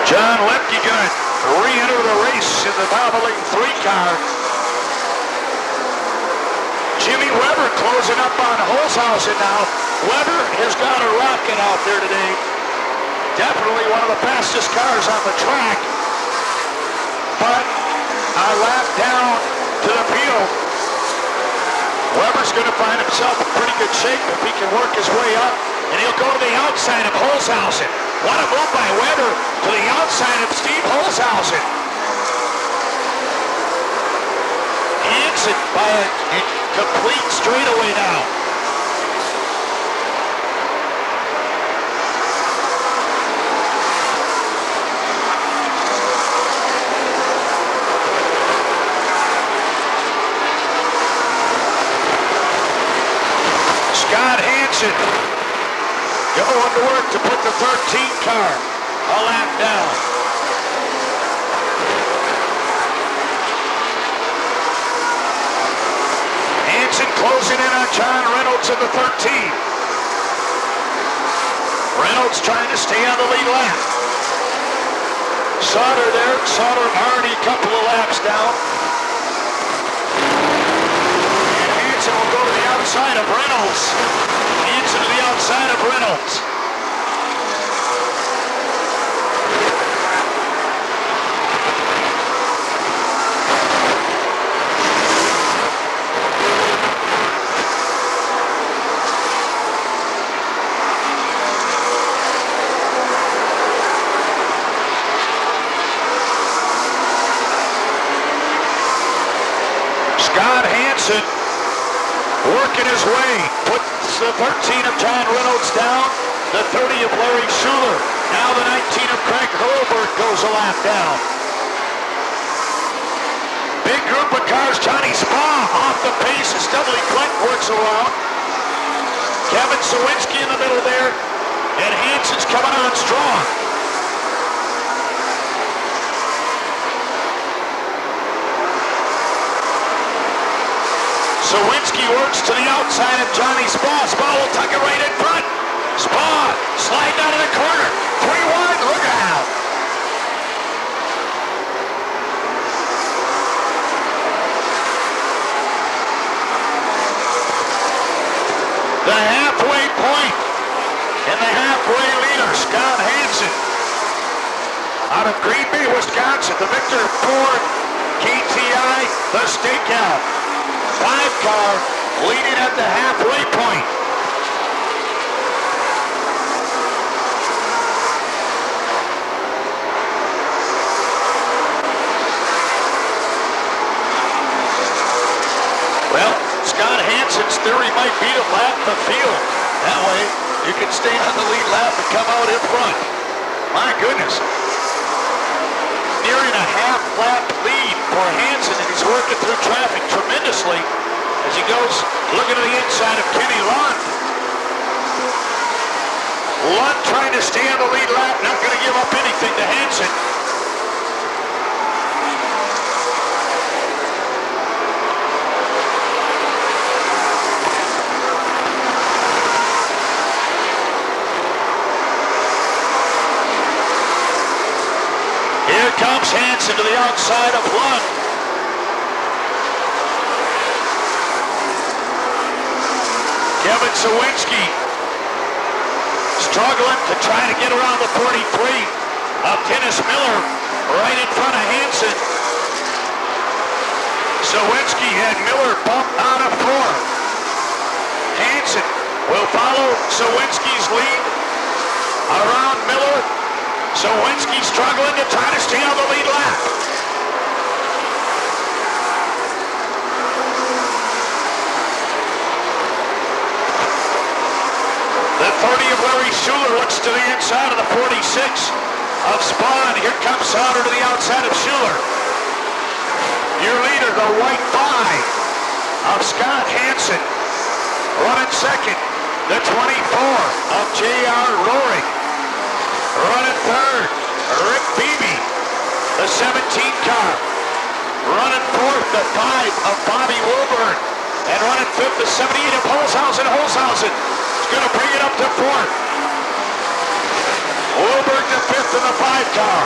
John Lemke going to re-enter the race in the bobbling 3 car. Jimmy Weber closing up on Holzhausen now. Weber has got a rocket out there today. Definitely one of the fastest cars on the track. But a lap down to the field. Weber's going to find himself in pretty good shape if he can work his way up. And he'll go to the outside of Holzhausen. What a move by Weber to the outside of Steve Holzhausen. Hansen by a complete straightaway now. Scott Hansen going to work to put the 13 car a lap down. Hansen closing in on John Reynolds in the 13. Reynolds trying to stay on the lead lap. Sauter there. Sauter already a couple of laps down. And Hansen will go to the outside of Reynolds. Hansen to the outside of Reynolds. Scott Hansen working his way, puts the 13 of John Reynolds down, the 30 of Larry Schuler. Now the 19 of Craig Hurlbert goes a lap down. Big group of cars. Johnny Spa off the pace as Dudley Clint works around. Kevin Sawinski in the middle there, and Hansen's coming on strong. Sawinski works to the outside of Johnny Spa. Spa will tuck it right in front. Spa sliding out of the corner. 3 wide, look out. The halfway point and the halfway leader, Scott Hansen. Out of Green Bay, Wisconsin, the Victor Ford KTI, the stakeout. 5-car leading at the halfway point. Well, Scott Hansen's theory might be to lap the field. That way, you can stay on the lead lap and come out in front. My goodness. Nearing a half-lap lead for Hansen, and he's working through traffic tremendously as he goes looking to the inside of Kenny Lund. Lund trying to stay on the lead lap, not going to give up anything to Hansen. Here comes Hansen to the outside of Lund. Kevin Sawinski struggling to try to get around the 43 of Dennis Miller right in front of Hansen. Sawinski had Miller bumped out of 4. Hansen will follow Sawinski's lead around Miller. Sawinski struggling to try to stay on the lead lap. The 30 of Larry Schuler looks to the inside of the 46 of Spawn. Here comes Sauter to the outside of Schuler. Your leader, the white 5 of Scott Hansen. Running second, the 24 of J.R. Roaring. Running third, Rick Beebe, the 17 car. Running fourth, the 5 of Bobby Wilburn. And running fifth, the 78 of Holzhausen. Holzhausen is going to bring it up to 4th. Wilburn to 5th in the 5 car.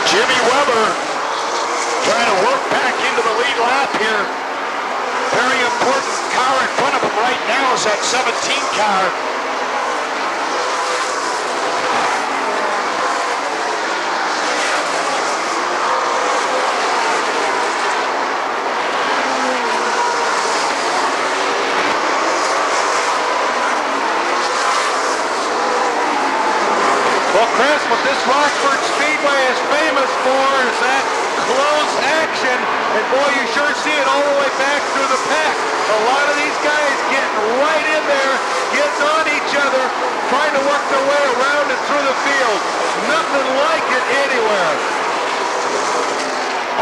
Jimmy Weber trying to work back into the lead lap here. Very important car in front of him right now is that 17 car. Well, Chris, what this Rockford Speedway is famous for is that close action, and boy, you sure see it all the way back through the pack. A lot of these guys getting right in there, getting on each other, trying to work their way around and through the field. Nothing like it anywhere.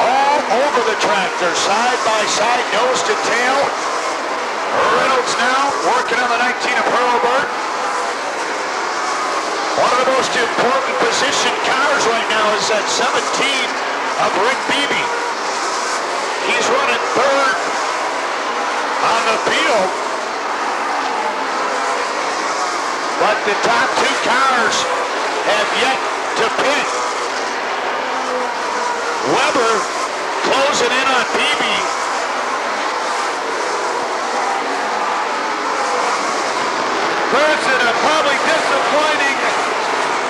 All over the track, they're side by side, nose to tail. Reynolds now working on the 19 of Hurlbert. One of the most important position cars right now is that 17 of Rick Beebe. He's running third on the field. But the top 2 cars have yet to pit. Weber closing in on Beebe. Chris, in a probably disappointing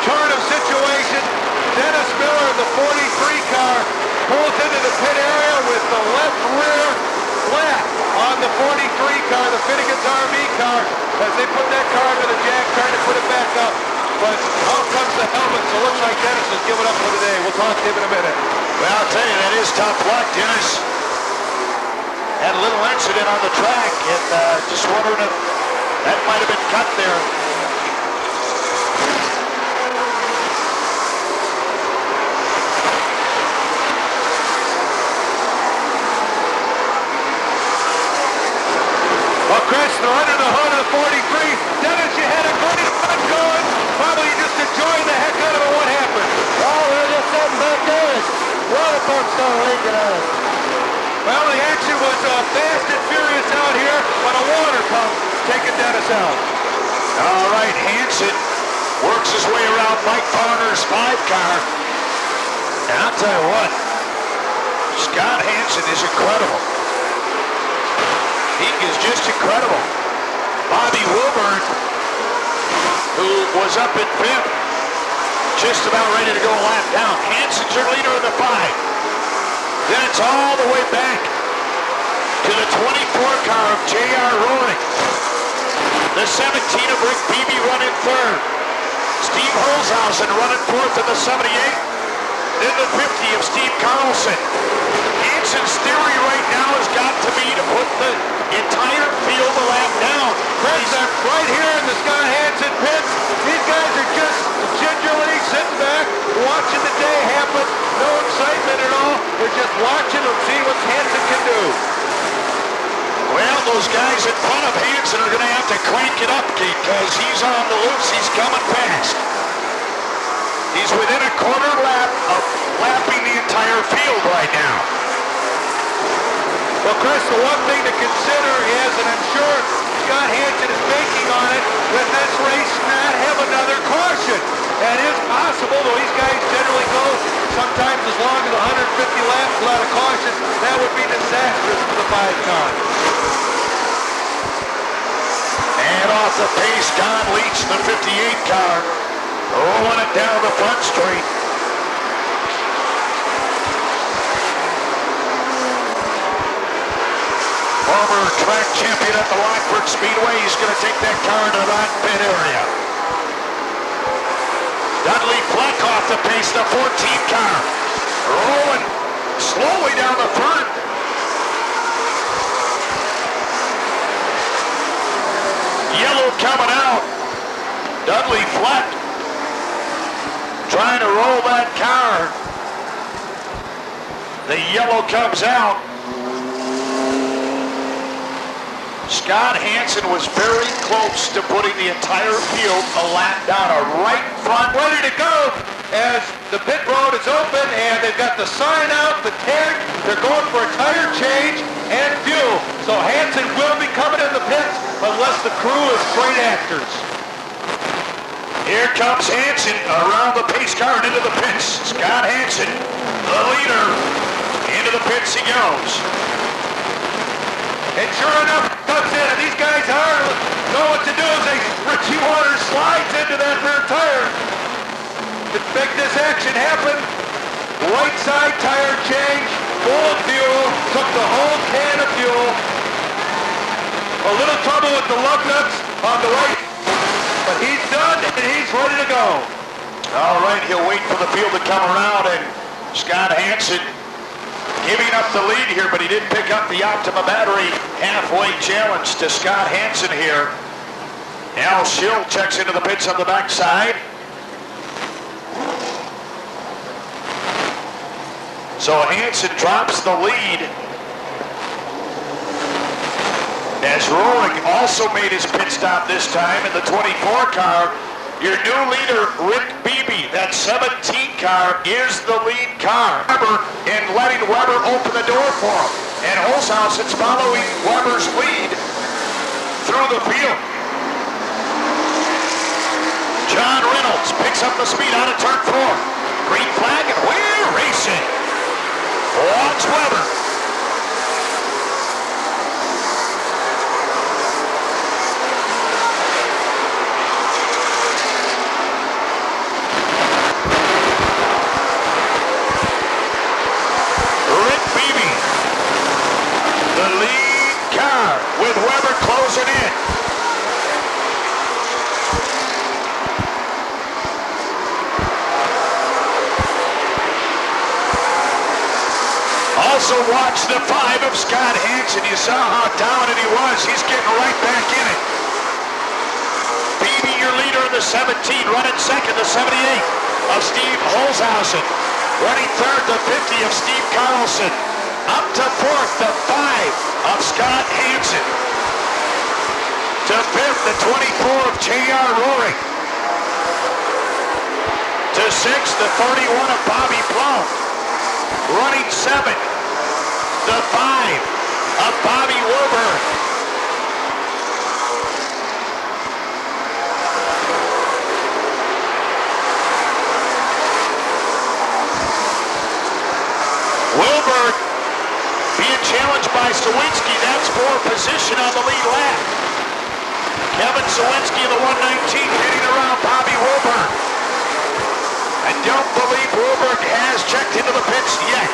turn of situation, Dennis Miller, the 43 car, pulls into the pit area with the left rear flat on the 43 car, the Finnegan's RV car, as they put that car into the jack, trying to put it back up. But out comes the helmet, so it looks like Dennis has given up for the day. We'll talk to him in a minute. Well, I'll tell you, that is tough luck. Dennis had a little incident on the track, and just wondering if that might have been cut there. Well, Chris, they're under the hood of the 43. Dennis, you had a great run going. Probably just enjoying the heck out of it. What happened? Oh, we're just sitting back there. Water pump started leaking out. Well, the action was fast and furious out here, but a water pump taking Dennis out. All right, Hansen works his way around Mike Farner's 5-car. And I'll tell you what, Scott Hansen is incredible. He is just incredible. Bobby Wilburn, who was up in 5th, just about ready to go a lap down. Hansen's your leader in the 5. Then it's all the way back to the 24 car of J.R. Roaring. The 17 of Rick Beebe running 3rd. Steve Holzhausen running 4th in the 78. Then the 50 of Steve Carlson. Hansen's theory right now has got to be to put the entire field a lap down. Chris, right here in the Scott Hansen pits, these guys are just gingerly sitting back, watching the day happen. No excitement at all. They're just watching and seeing what Hansen can do. Well, those guys in front of Hansen are going to have to crank it up because he's on the loose. He's coming fast. He's within a quarter lap of lapping the entire field right now. Well, Chris, the one thing to consider is, and I'm sure Scott Hansen is banking on it, that this race not have another caution. That is possible, though these guys generally go sometimes as long as 150 laps without a caution. That would be disastrous for the 5-car. And off the pace, Don Leach, the 58 car, rolling it down the front straight. Former track champion at the Rockford Speedway, he's going to take that car into the back pit area. Dudley Fleck off the pace, the 14 car, rolling slowly down the front. Yellow coming out. Dudley Fleck trying to roll that car. The yellow comes out. Scott Hansen was very close to putting the entire field a lap down, a right front. Ready to go as the pit road is open and they've got the sign out, the tag. They're going for a tire change and fuel. So Hansen will be coming in the pits unless the crew is great actors. Here comes Hansen around the pace car and into the pits. Scott Hansen, the leader, into the pits he goes. And sure enough, comes in, and these guys know what to do as Richie Waters slides into that rear tire. To make this action happen, right side tire change, full of fuel, took the whole can of fuel. A little trouble with the lug nuts on the right, but he's done and he's ready to go. All right, he'll wait for the field to come around, and Scott Hansen giving up the lead here, but he did pick up the Optima battery halfway challenge to Scott Hansen here. Al Schill checks into the pits on the backside. So Hansen drops the lead as Roaring also made his pit stop this time in the 24 car. Your new leader, Rick Beebe, that 17 car is the lead car. And letting Weber open the door for him. And Holzhausen's following Weber's lead through the field. John Reynolds picks up the speed out of turn 4. Green flag, and we're racing. Watch Weber. With Weber closing in. also watched the 5 of Scott Hansen. You saw how dominant he was. He's getting right back in it. Beebe, your leader in the 17, running second, the 78 of Steve Holzhausen. Running third, the 50 of Steve Carlson. Up to fourth, the 5 of Scott Hansen. To fifth, the 24 of J.R. Roaring. To sixth, the 31 of Bobby Plum. Running seventh, the 5 of Bobby Wilburn. Wilburn being challenged by Sawinski. That's for position on the lead lap. Kevin Sawinski in the 119 getting around Bobby Wilburn. I don't believe Wilburn has checked into the pits yet.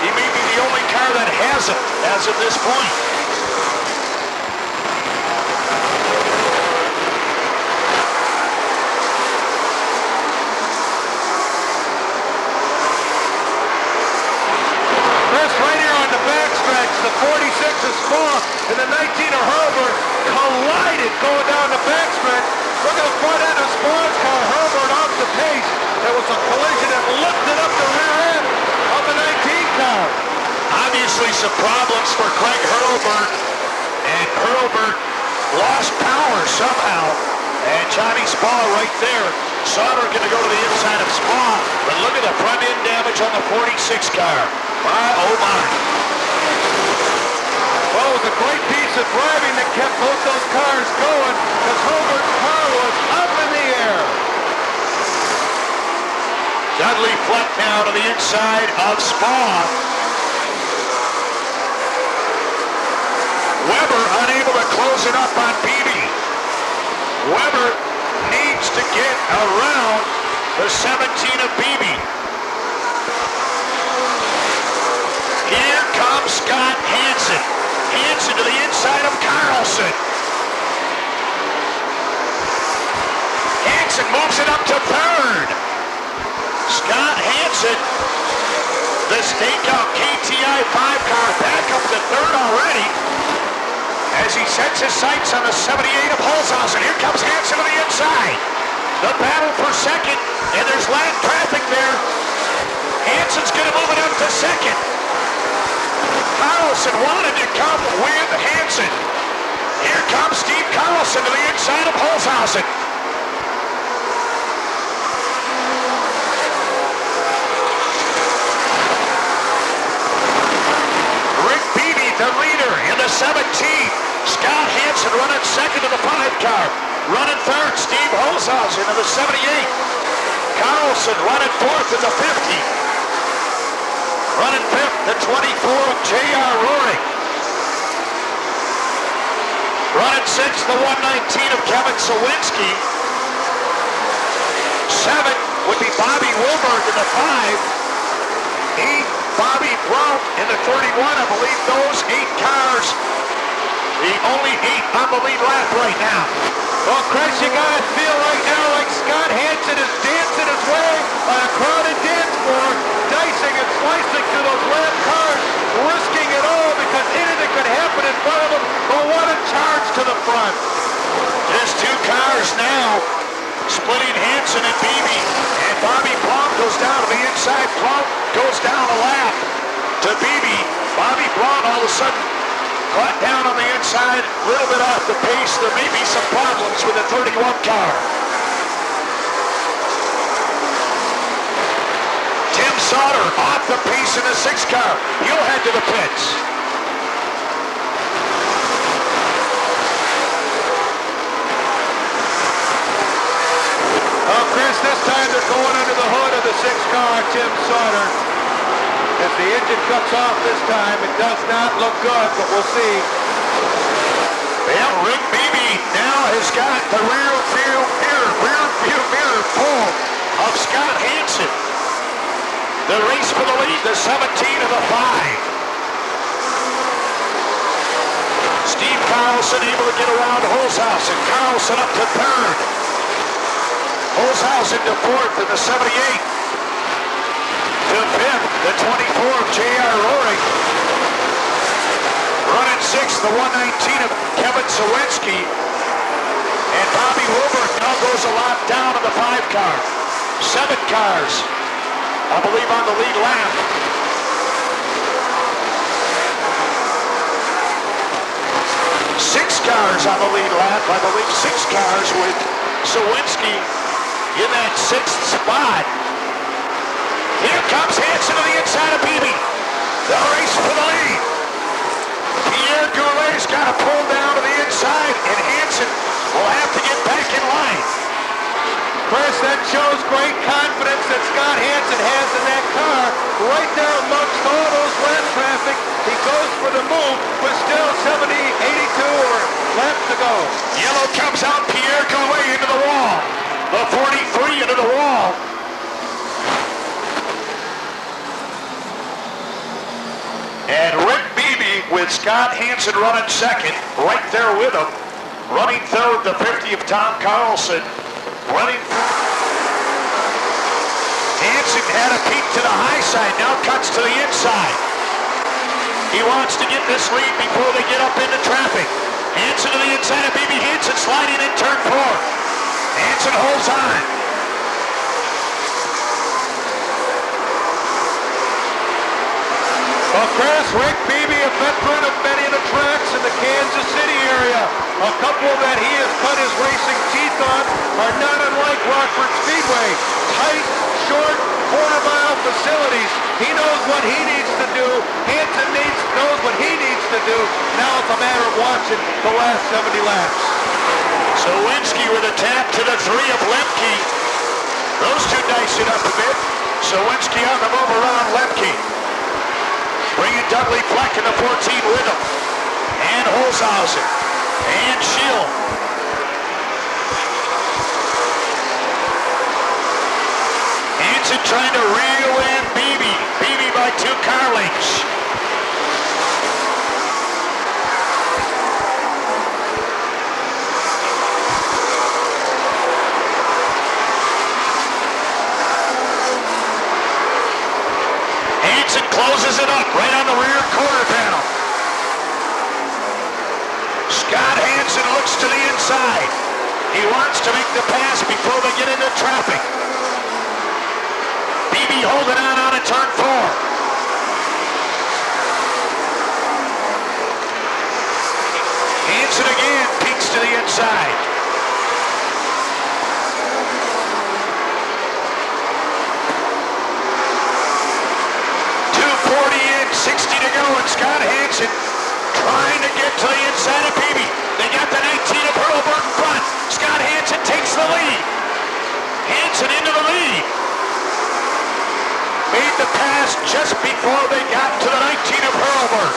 He may be the only car that hasn't as of this point. Chris, right here on the backstretch, the 46 is Spawn and the 19 of Herbert collided going down the backstretch. Look at the front end of Spawn's car. Herbert off the pace. There was a collision that lifted up the rear end of the 19 car. Obviously some problems for Craig Hurlburt, and Hurlburt lost power somehow, and Johnny Spaw right there. Sauter going to go to the inside of Spaw, but look at the front end damage on the 46 car. My, oh my. Well, it was a great piece of driving that kept both those cars going because Hurlburt's car was up in the air. Dudley Fleck now to the inside of Spaw. Weber unable to close it up on Beebe. Weber needs to get around the 17 of Beebe. Here comes Scott Hansen. Hansen to the inside of Carlson. Hansen moves it up to third. Scott Hansen, the stakeout KTI 5 car, back up to third already as he sets his sights on the 78 of Holzhausen. Here comes Hansen to the inside. The battle for second, and there's lap traffic there. Hansen's going to move it up to second. Carlson wanted to come with Hansen. Here comes Steve Carlson to the inside of Holzhausen. Rick Beebe, the leader in the 17. Scott Hansen running second to the 5 car. Running third, Steve Holzhausen in the 78. Carlson running fourth in the 50. Running fifth, the 24 of J.R. Roaring. Running sixth, the 119 of Kevin Sawinski. Seventh would be Bobby Wilburn in the 5. 8, Bobby Brown in the 31. I believe those 8 cars, the only 8 on the lead lap right now. Well, Chris, you guys feel right now like Scott Hansen is dancing his way on a crowded dance floor, dicing and slicing through those lap cars, risking it all because anything could happen in front of him, but what a charge to the front. Just 2 cars now, splitting Hansen and Beebe, and Bobby Blum goes down to the inside. Blum goes down a lap to Beebe. Bobby Blum all of a sudden caught down on the inside, a little bit off the pace. There may be some problems with the 31 car. Tim Sauter off the pace in the 6 car. He'll head to the pits. Oh, Chris, this time they're going under the hood of the 6 car, Tim Sauter. As the engine cuts off this time, it does not look good, but we'll see. Well, Rick Beebe now has got the rear view mirror full of Scott Hansen. The race for the lead, the 17 of the 5. Steve Carlson able to get around Holzhausen. Carlson up to third. Holzhausen to fourth in the 78. to fifth, the 24 of J.R. Roaring. Running sixth, the 119 of Kevin Sawinski. And Bobby Wilbur now goes a lap down in the 5 car. 7 cars, I believe, on the lead lap. 6 cars on the lead lap. I believe 6 cars with Sawinski in that 6th spot. Here comes Hansen to the inside of Beebe. The race for the lead. Pierre Goulet's got to pull down to the inside, and Hansen will have to get back in line. Chris, that shows great confidence that Scott Hansen has in that car. Right there amongst all those lap traffic, he goes for the move with still 70, 82 laps to go. Yellow comes out, Pierre Goulet into the wall. The 43 into the wall. And Rick Beebe with Scott Hansen running second, right there with him. Running third, the 50 of Tom Carlson. Running. Hansen had a peek to the high side, now cuts to the inside. He wants to get this lead before they get up into traffic. Hansen to the inside of Beebe. Hansen sliding in turn 4. Hansen holds on. Well, Chris, Rick Beebe, a veteran of many of the tracks in the Kansas City area. A couple that he has cut his racing teeth on are not unlike Rockford Speedway. Tight, short, quarter-mile facilities. He knows what he needs to do. Hansen knows what he needs to do. Now it's a matter of watching the last 70 laps. Sawinski with a tap to the 3 of Lemke. Those two dice it up a bit. Sawinski on the move around Lemke. Bringing Dudley Fleck in the 14 with him. And Holzhausen. And Schill. Hansen trying to reel in Beebe. Beebe by 2 car lengths. Hansen closes it up right on the rear quarter panel. Scott Hansen looks to the inside. He wants to make the pass before they get into traffic. Beebe holding on to turn 4. Hansen again peeks to the inside. .240 in, 60 to go, and Scott Hansen trying to get to the inside of Beebe. They got the 19 of Hurlburt in front. Scott Hansen takes the lead. Hansen into the lead. Made the pass just before they got to the 19 of Hurlburt.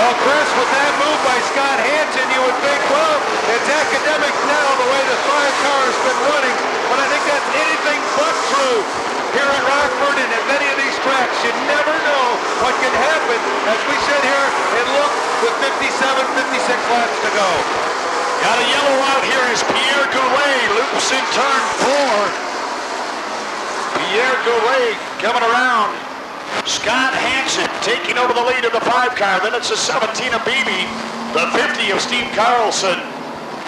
Well, Chris, with that move by Scott Hansen, you would think, well, it's academic now the way the 5 car has been running, but I think that's anything but true here at Rockford and at many of these tracks. You never know what can happen as we sit here and look with 57, 56 laps to go. Got a yellow out here as Pierre Goulet loops in turn 4. Pierre Goulet coming around. Scott Hansen taking over the lead of the 5 car. Then it's the 17 of Beebe, the 50 of Steve Carlson,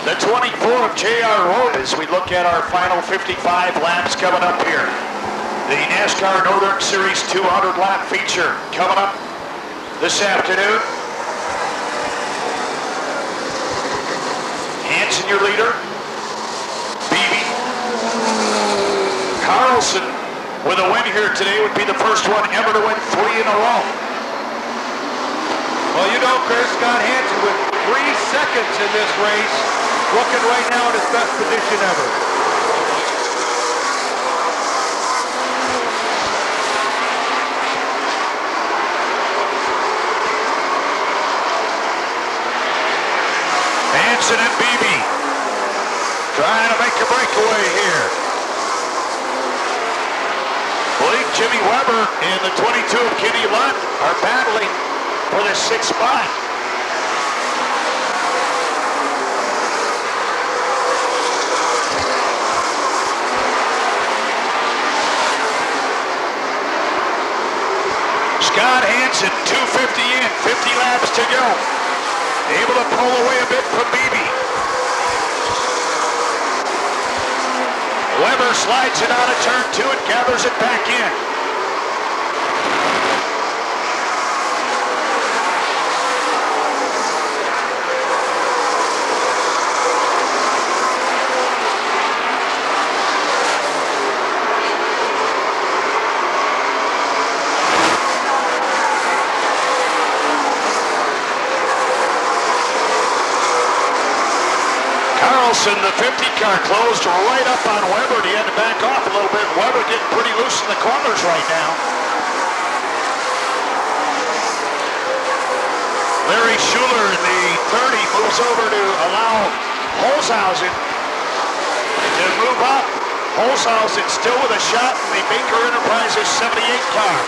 the 24 of J.R. Road. As we look at our final 55 laps coming up here. The NASCAR Northern Series 200 lap feature coming up this afternoon. Hansen your leader. Beebe. Carlson with a win here today would be the first one ever to win 3 in a row. Well, you know, Chris, Scott Hansen with 3 seconds in this race, looking right now in his best position ever. Hansen and Beebe trying to make a breakaway here. Blake, Jimmy Weber, and the 22 of Kenny Lund are battling for the 6th spot. Scott Hansen, 250 in, 50 laps to go. Able to pull away a bit from Beebe. Weber slides it out of turn 2 and gathers it back in. The 50 car closed right up on Weber. He had to back off a little bit. Weber getting pretty loose in the corners right now. Larry Schuler in the 30 moves over to allow Holzhausen to move up. Holzhausen still with a shot in the Baker Enterprises 78 car.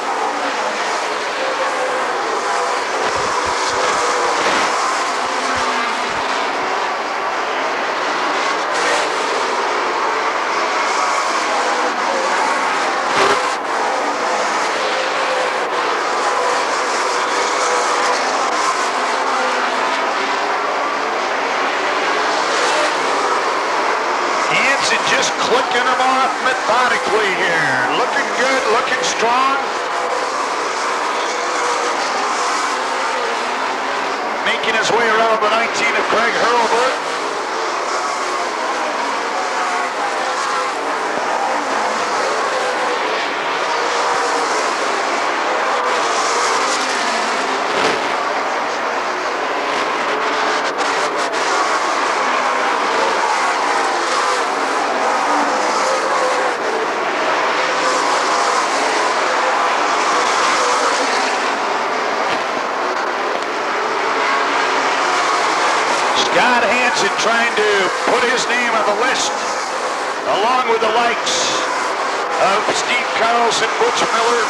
Just clicking them off methodically here. Looking good, looking strong. Making his way around the 19 of Craig Hurlburt. Scott Hansen trying to put his name on the list, along with the likes of Steve Carlson, Butch Miller,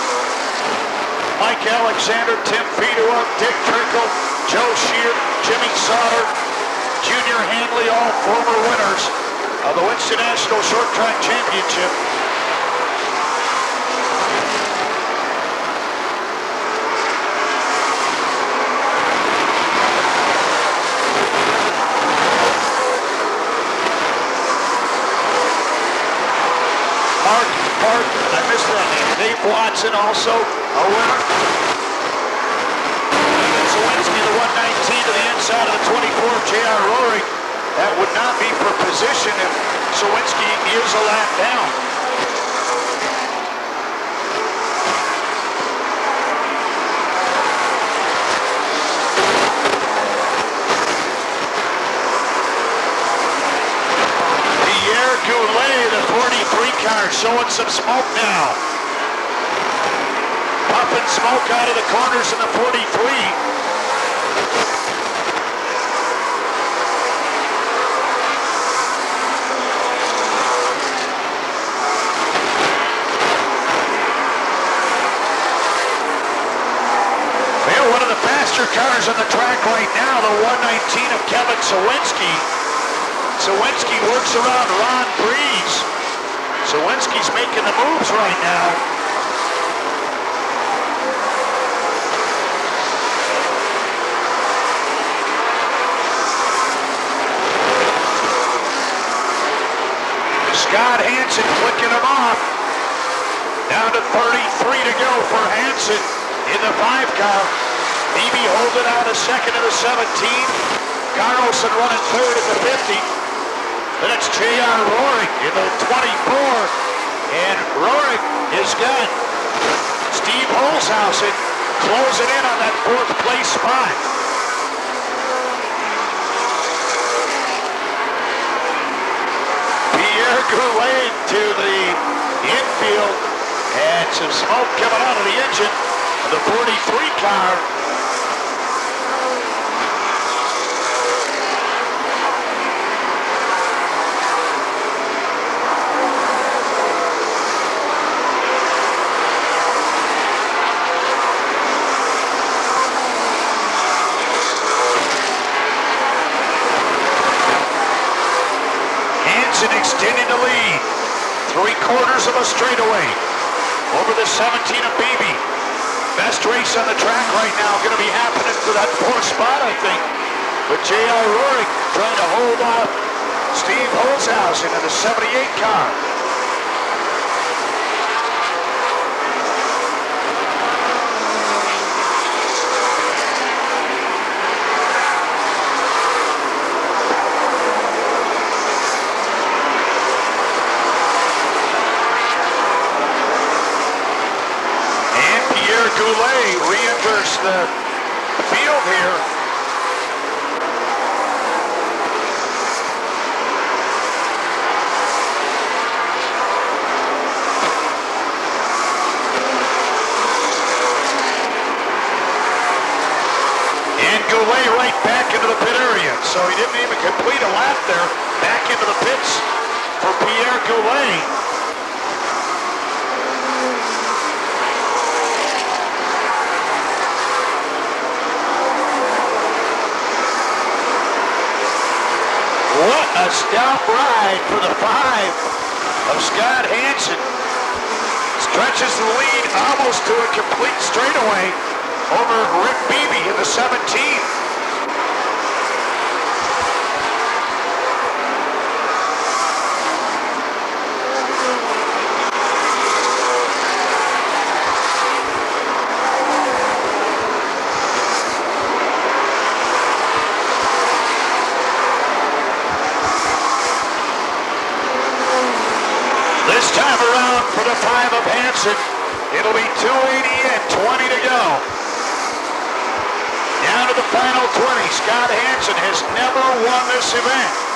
Mike Alexander, Tim Fedua, Dick Trinkle, Joe Shear, Jimmy Sauter, Junior Hanley, all former winners of the Winston National Short Track Championship. I missed that name. Dave Watson also a winner. Zawinski, the 119 to the inside of the 24, J.R. Rory. That would not be for position if Zawinski is a lap down. Goulet, the 43 car, showing some smoke now. Puffing smoke out of the corners in the 43. Well, one of the faster cars on the track right now, the 119 of Kevin Zawinski. Zawinski works around Ron Breeze. Zawinski's making the moves right now. Scott Hansen flicking him off. Down to 33 to go for Hansen in the 5 car. Beebe holding out a second of the 17. Carlson running third at the 50. That's J.R. Roaring in the 24, and Roaring is got Steve Holzhausen closing in on that 4th place spot. Pierre Goulet to the infield, and some smoke coming out of the engine of the 43 car. Extending the lead, 3/4 of a straightaway over the 17 of Beebe. Best fastest race on the track right now. Going to be happening for that 4th spot, I think. But J.R. Rourke trying to hold off Steve Holzhausen in the 78 car. Goulet re-enters the field here. And Goulet right back into the pit area. So he didn't even complete a lap there. Back into the pits for Pierre Goulet. What a stout ride for the 5 of Scott Hansen. Stretches the lead almost to a complete straightaway over Rick Beebe in the 17th. This time around for the 5 of Hansen, it'll be 280 and 20 to go. Down to the final 20. Scott Hansen has never won this event.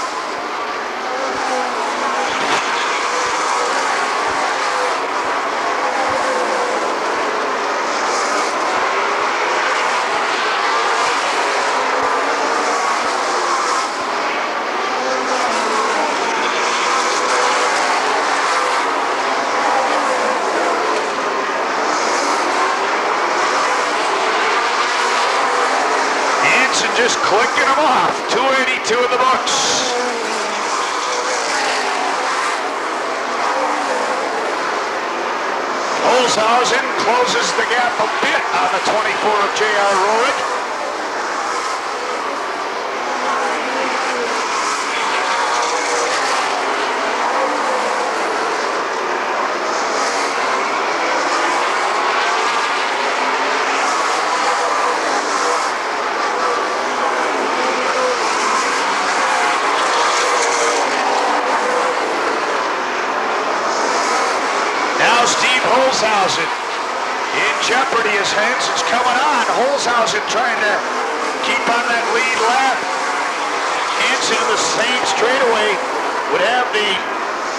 Just clicking them off. 282 in the books. Holzhausen closes the gap a bit on the 24 of J.R. Rourke. Holzhausen in jeopardy as Hansen's coming on. Holzhausen trying to keep on that lead lap. Hansen in the same straightaway would have the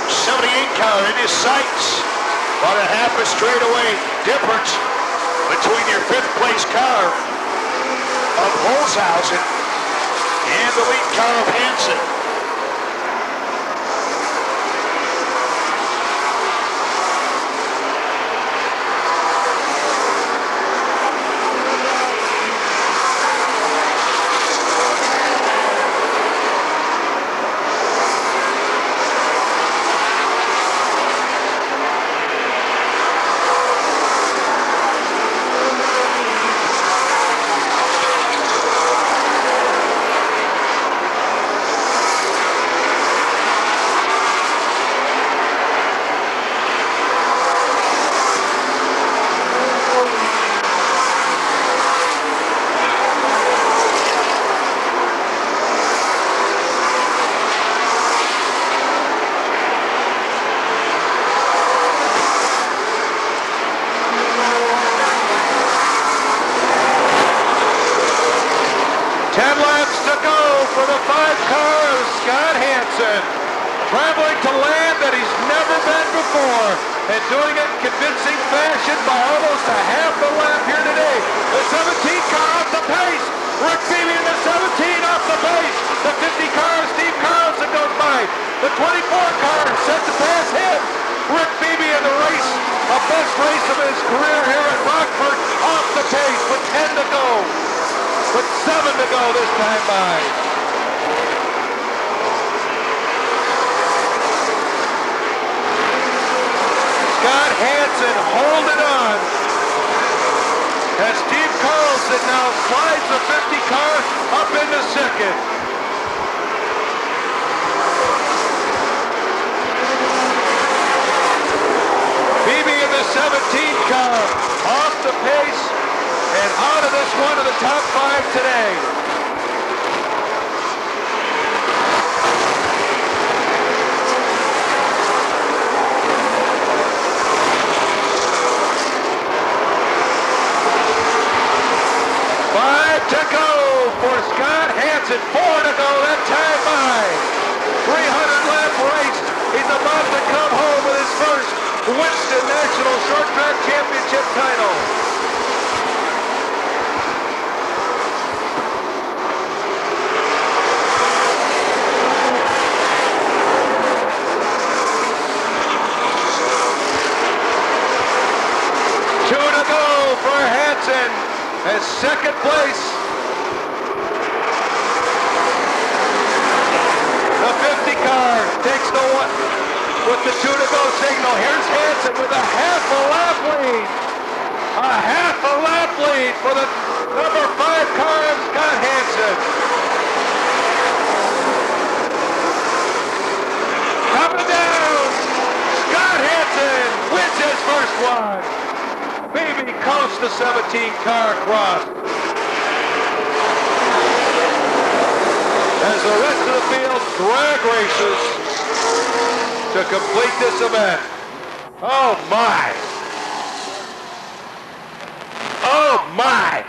78 car in his sights. About a half a straightaway difference between your 5th place car of Holzhausen and the lead car of Hansen. Traveling to land that he's never been before and doing it in convincing fashion by almost a half a lap here today. The 17 car off the pace. Rick Beebe in the 17 off the pace. The 50 car, Steve Carlson goes by. The 24 car set to pass him. Rick Beebe in the race, the best race of his career here at Rockford, off the pace with 10 to go. With 7 to go this time by. Scott Hansen holding on. as Steve Carlson now slides the 50 car up into second. BB in the 17 car off the pace and out of this one of the top 5 today. To go for Scott Hansen. 4 to go, that time by. 300 lap race. He's about to come home with his first Winston National Short Track Championship title. Two to go for Hansen as second place. The 50 car takes the one with the 2 to go signal. Here's Hansen with a half a lap lead. A half a lap lead for the number 5 car of Scott Hansen. Coming down, Scott Hansen wins his first one. Baby coast the 17 car across. As the rest of the field drag races to complete this event. Oh my. Oh my.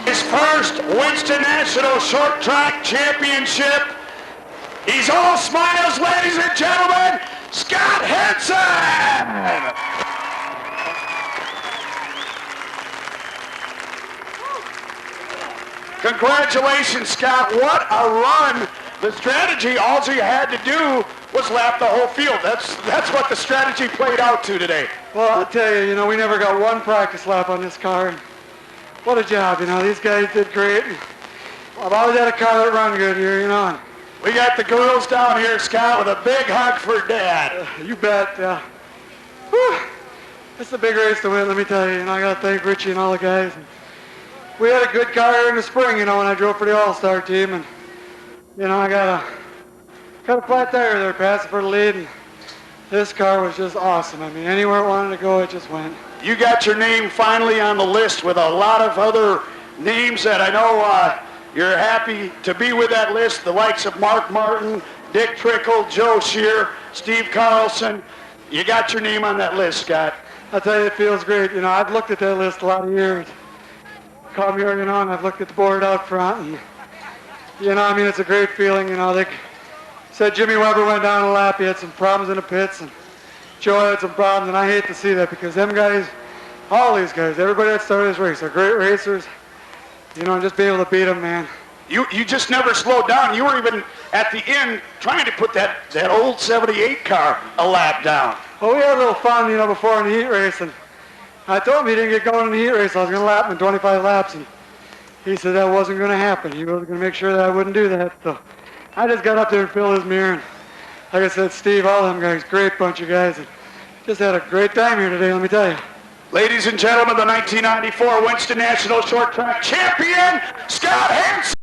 His first Winston National Short Track Championship. He's all smiles, ladies and gentlemen, Scott Hansen! Congratulations, Scott. What a run. The strategy, all you had to do was lap the whole field. That's what the strategy played out to today. Well, I'll tell you, we never got one practice lap on this car. What a job, these guys did great. I've always had a car that run good here, and we got the girls down here, Scott, with a big hug for Dad. You bet. Whew. It's a big race to win, let me tell you. I got to thank Richie and all the guys. We had a good car here in the spring, when I drove for the All-Star team, and I got a flat tire there, passing for the lead, and this car was just awesome. Anywhere it wanted to go, it just went. You got your name finally on the list with a lot of other names that I know you're happy to be with that list, the likes of Mark Martin, Dick Trickle, Joe Shear, Steve Carlson. You got your name on that list, Scott. I'll tell you, it feels great. I've looked at that list a lot of years. Come here, and I've looked at the board out front, and, it's a great feeling. They said Jimmy Weber went down a lap. He had some problems in the pits, and Joe had some problems, and I hate to see that because them guys, all these guys, everybody that started this race are great racers, and just be able to beat them, man. You just never slowed down. You were even at the end trying to put that old 78 car a lap down. Well, we had a little fun, before in the heat race, and I told him he didn't get going in the heat race. I was going to lap him in 25 laps, and he said that wasn't going to happen. He was going to make sure that I wouldn't do that. So I just got up there and filled his mirror. And like I said, Steve, all them guys, great bunch of guys. And just had a great time here today, let me tell you. Ladies and gentlemen, the 1994 Winston National Short Track Champion, Scott Hansen.